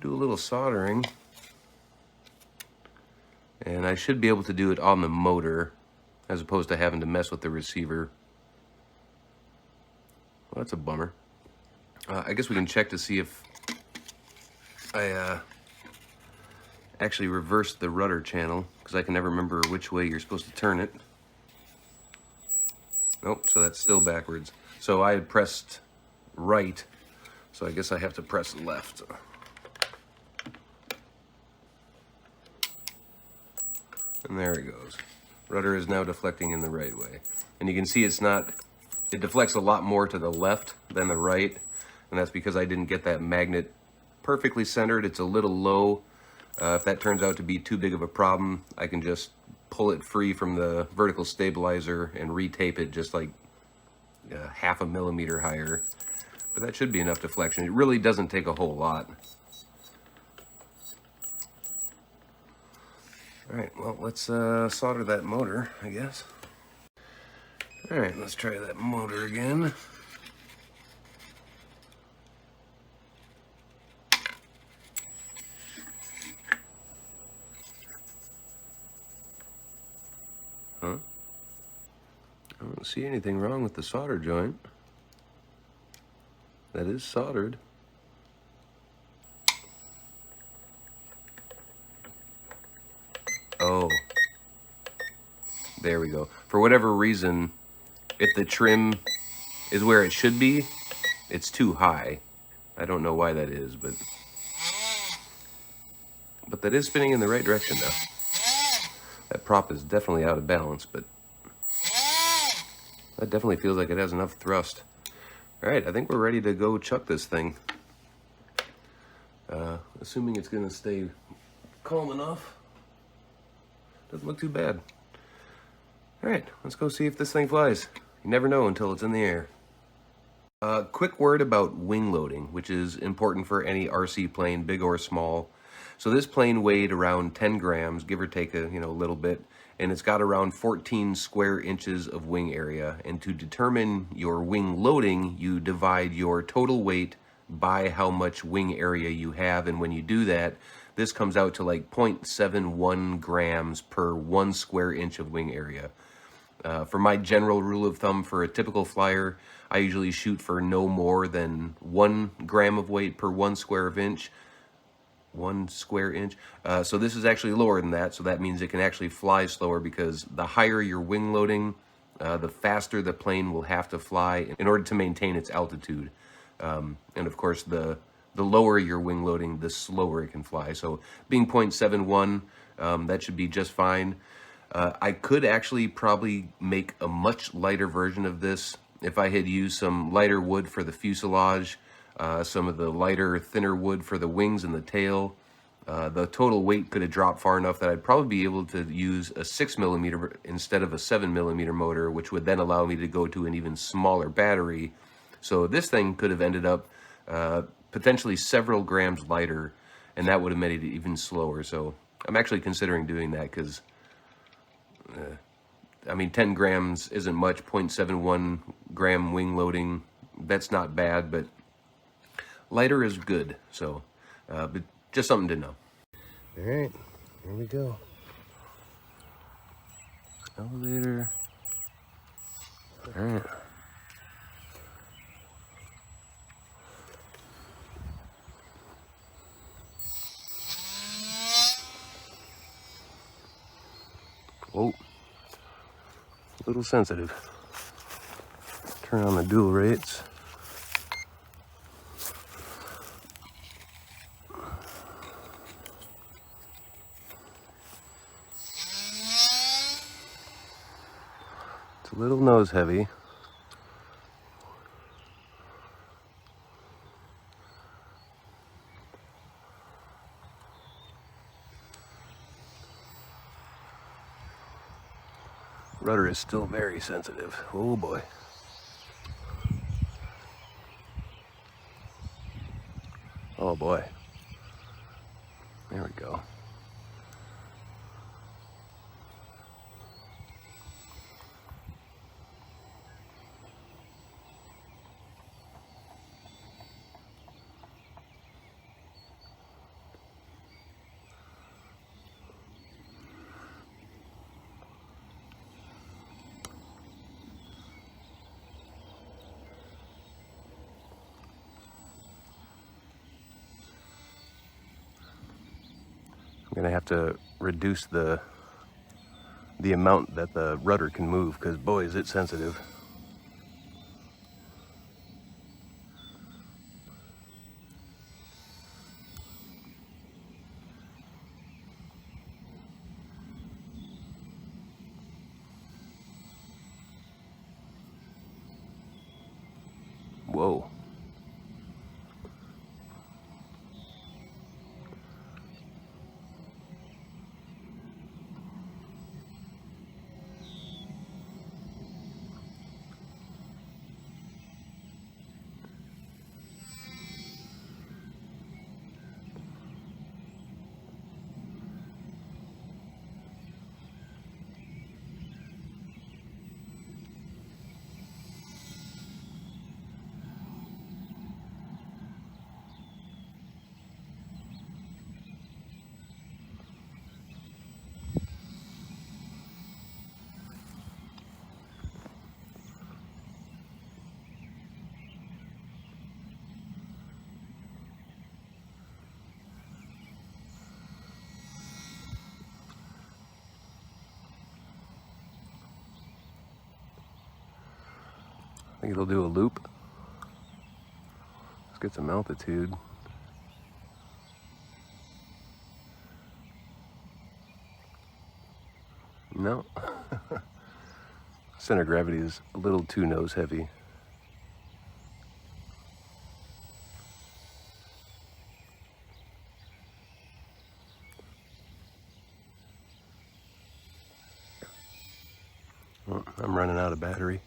do a little soldering. And I should be able to do it on the motor, as opposed to having to mess with the receiver. Well, that's a bummer. I guess we can check to see if I actually reversed the rudder channel, because I can never remember which way you're supposed to turn it. Nope, so that's still backwards. So I had pressed right, so I guess I have to press left. And there it goes. Rudder is now deflecting in the right way. And you can see it deflects a lot more to the left than the right, and that's because I didn't get that magnet perfectly centered. It's a little low. If that turns out to be too big of a problem, I can just pull it free from the vertical stabilizer and retape it just like half a millimeter higher. But that should be enough deflection. It really doesn't take a whole lot. All right, well, let's solder that motor, I guess. All right, let's try that motor again. Huh? I don't see anything wrong with the solder joint. That is soldered. Oh, there we go. For whatever reason, if the trim is where it should be, it's too high. I don't know why that is, but that is spinning in the right direction now. That prop is definitely out of balance, but that definitely feels like it has enough thrust. All right, I think we're ready to go chuck this thing. Assuming it's gonna stay calm enough. Doesn't look too bad. All right, let's go see if this thing flies. You never know until it's in the air. Quick word about wing loading, which is important for any RC plane, big or small. So this plane weighed around 10 grams, give or take a little bit, and it's got around 14 square inches of wing area. And to determine your wing loading, you divide your total weight by how much wing area you have, and when you do that, this comes out to like 0.71 grams per 1 square inch of wing area. For my general rule of thumb for a typical flyer, I usually shoot for no more than 1 gram of weight per 1 square inch. 1 square inch. So this is actually lower than that, so that means it can actually fly slower, because the higher your wing loading, the faster the plane will have to fly in order to maintain its altitude. And of course, the lower your wing loading, the slower it can fly. So being 0.71, that should be just fine. I could actually probably make a much lighter version of this if I had used some lighter wood for the fuselage, some of the lighter, thinner wood for the wings and the tail. The total weight could have dropped far enough that I'd probably be able to use a 6mm instead of a 7mm motor, which would then allow me to go to an even smaller battery. So this thing could have ended up potentially several grams lighter, and that would have made it even slower. So I'm actually considering doing that, because I mean, 10 grams isn't much. 0.71 gram wing loading, that's not bad, but lighter is good. So, but just something to know. All right, here we go. Elevator. All right. Whoa. A little sensitive. Turn on the dual rates. It's a little nose heavy. Rudder is still very sensitive. Oh boy. Oh boy. There we go. I'm gonna have to reduce the amount that the rudder can move, because boy is it sensitive. Whoa. I think it'll do a loop. Let's get some altitude. No. Center of gravity is a little too nose heavy. Oh, I'm running out of battery.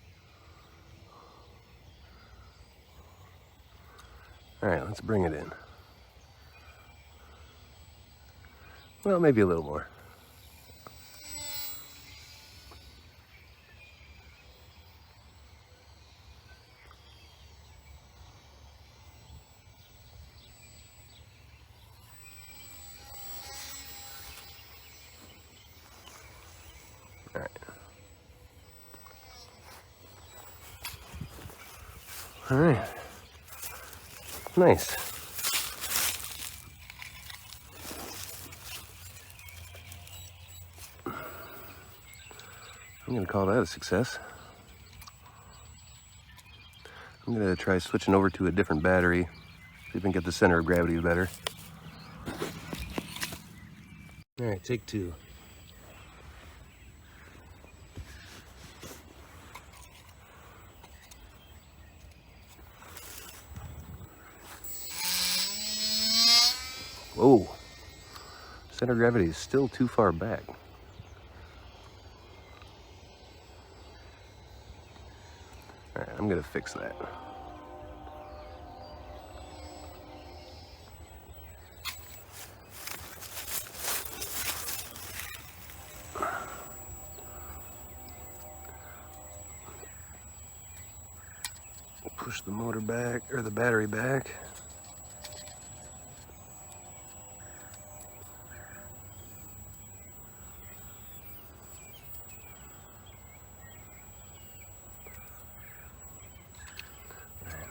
All right, let's bring it in. Well, maybe a little more. All right. All right. Nice. I'm gonna call that a success. I'm gonna try switching over to a different battery, see if we can get the center of gravity better. All right, take two. Whoa, center of gravity is still too far back. All right, I'm gonna fix that. Push the motor back, or the battery back.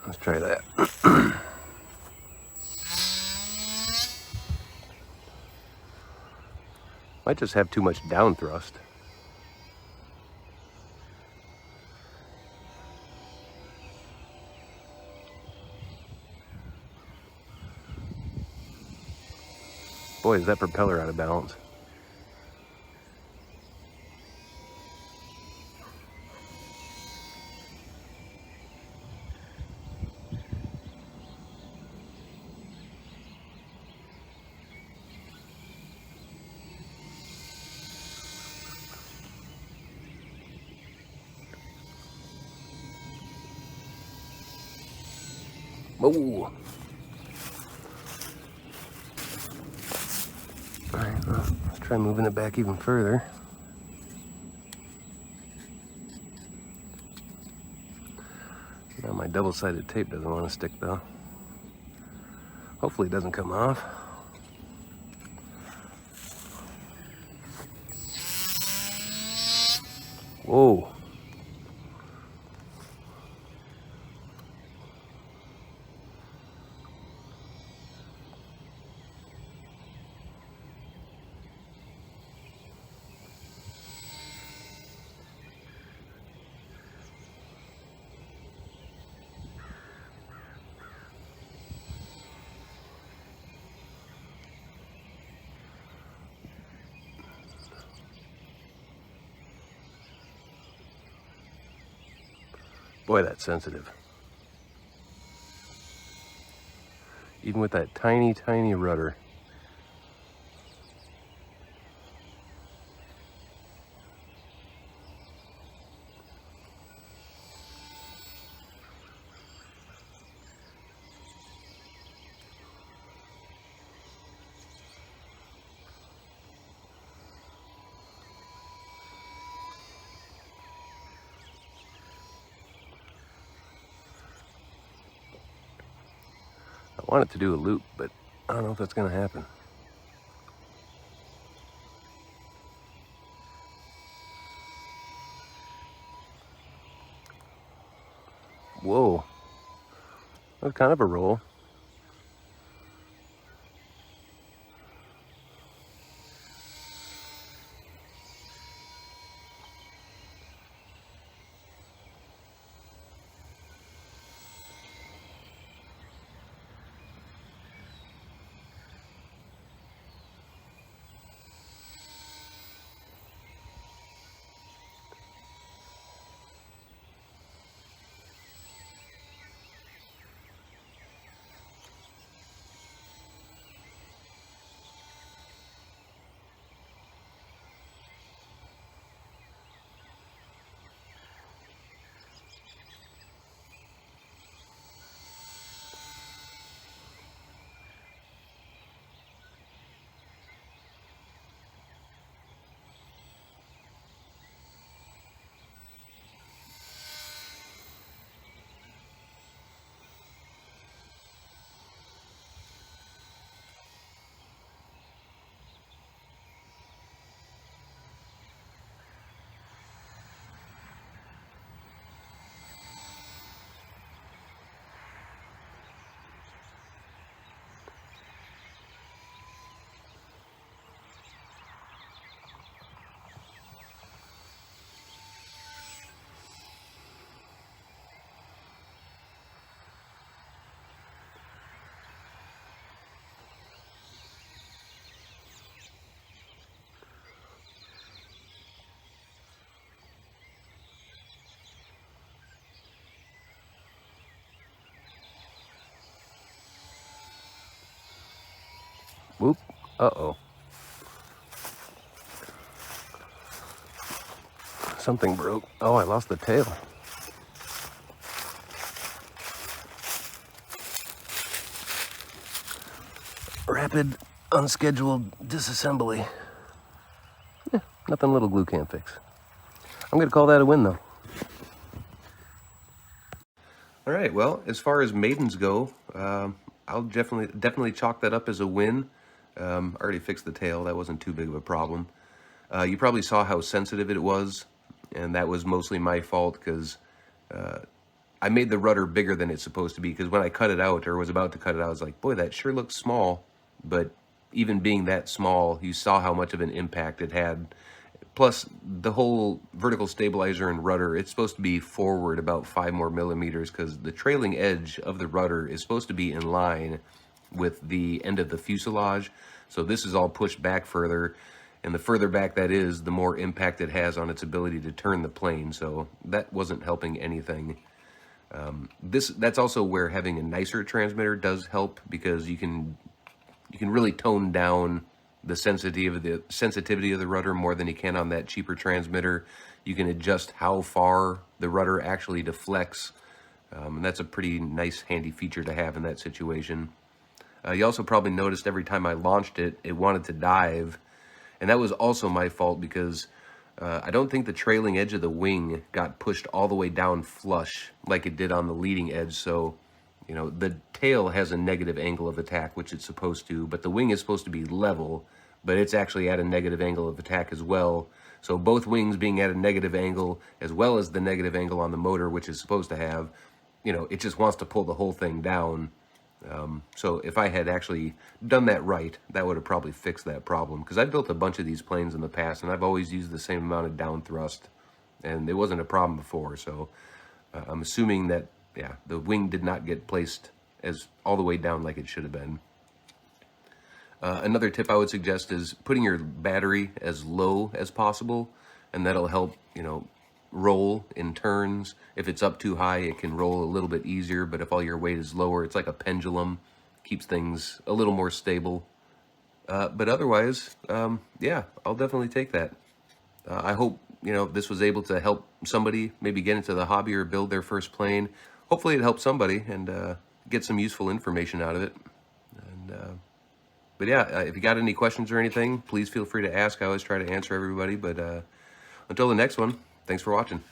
Let's try that. Might just have too much down thrust. Boy, is that propeller out of balance. Whoa. All right, well, let's try moving it back even further. Now my double-sided tape doesn't want to stick though. Hopefully it doesn't come off. Whoa. Boy, that's sensitive. Even with that tiny, tiny rudder. I want it to do a loop, but I don't know if that's going to happen. Whoa. That's kind of a roll. Whoop. Uh-oh. Something broke. Oh, I lost the tail. Rapid, unscheduled disassembly. Nothing little glue can't fix. I'm going to call that a win, though. All right, well, as far as maidens go, I'll definitely chalk that up as a win. I already fixed the tail. That wasn't too big of a problem. You probably saw how sensitive it was, and that was mostly my fault because I made the rudder bigger than it's supposed to be, because when I cut it out, or was about to cut it out, I was like, boy, that sure looks small. But even being that small, you saw how much of an impact it had. Plus, the whole vertical stabilizer and rudder, it's supposed to be forward about 5 more millimeters, because the trailing edge of the rudder is supposed to be in line with the end of the fuselage. So this is all pushed back further, and the further back that is, the more impact it has on its ability to turn the plane. So that wasn't helping anything. That's also where having a nicer transmitter does help, because you can really tone down the sensitivity of the rudder more than you can on that cheaper transmitter. You can adjust how far the rudder actually deflects And that's a pretty nice, handy feature to have in that situation. You also probably noticed every time I launched it, it wanted to dive. And that was also my fault because I don't think the trailing edge of the wing got pushed all the way down flush like it did on the leading edge. So, you know, the tail has a negative angle of attack, which it's supposed to, but the wing is supposed to be level, but it's actually at a negative angle of attack as well. So both wings being at a negative angle, as well as the negative angle on the motor, which is supposed to have, you know, it just wants to pull the whole thing down. So if I had actually done that right, that would have probably fixed that problem. Because I've built a bunch of these planes in the past, and I've always used the same amount of down thrust, and it wasn't a problem before. So I'm assuming that, yeah, the wing did not get placed as all the way down like it should have been. Another tip I would suggest is putting your battery as low as possible, and that'll help, you know, roll in turns. If it's up too high, it can roll a little bit easier, but if all your weight is lower, it's like a pendulum, keeps things a little more stable. But otherwise, yeah, I'll definitely take that. I hope, you know, this was able to help somebody maybe get into the hobby or build their first plane. Hopefully it helped somebody and get some useful information out of it. And but yeah, if you got any questions or anything, please feel free to ask. I always try to answer everybody. But until the next one, thanks for watching.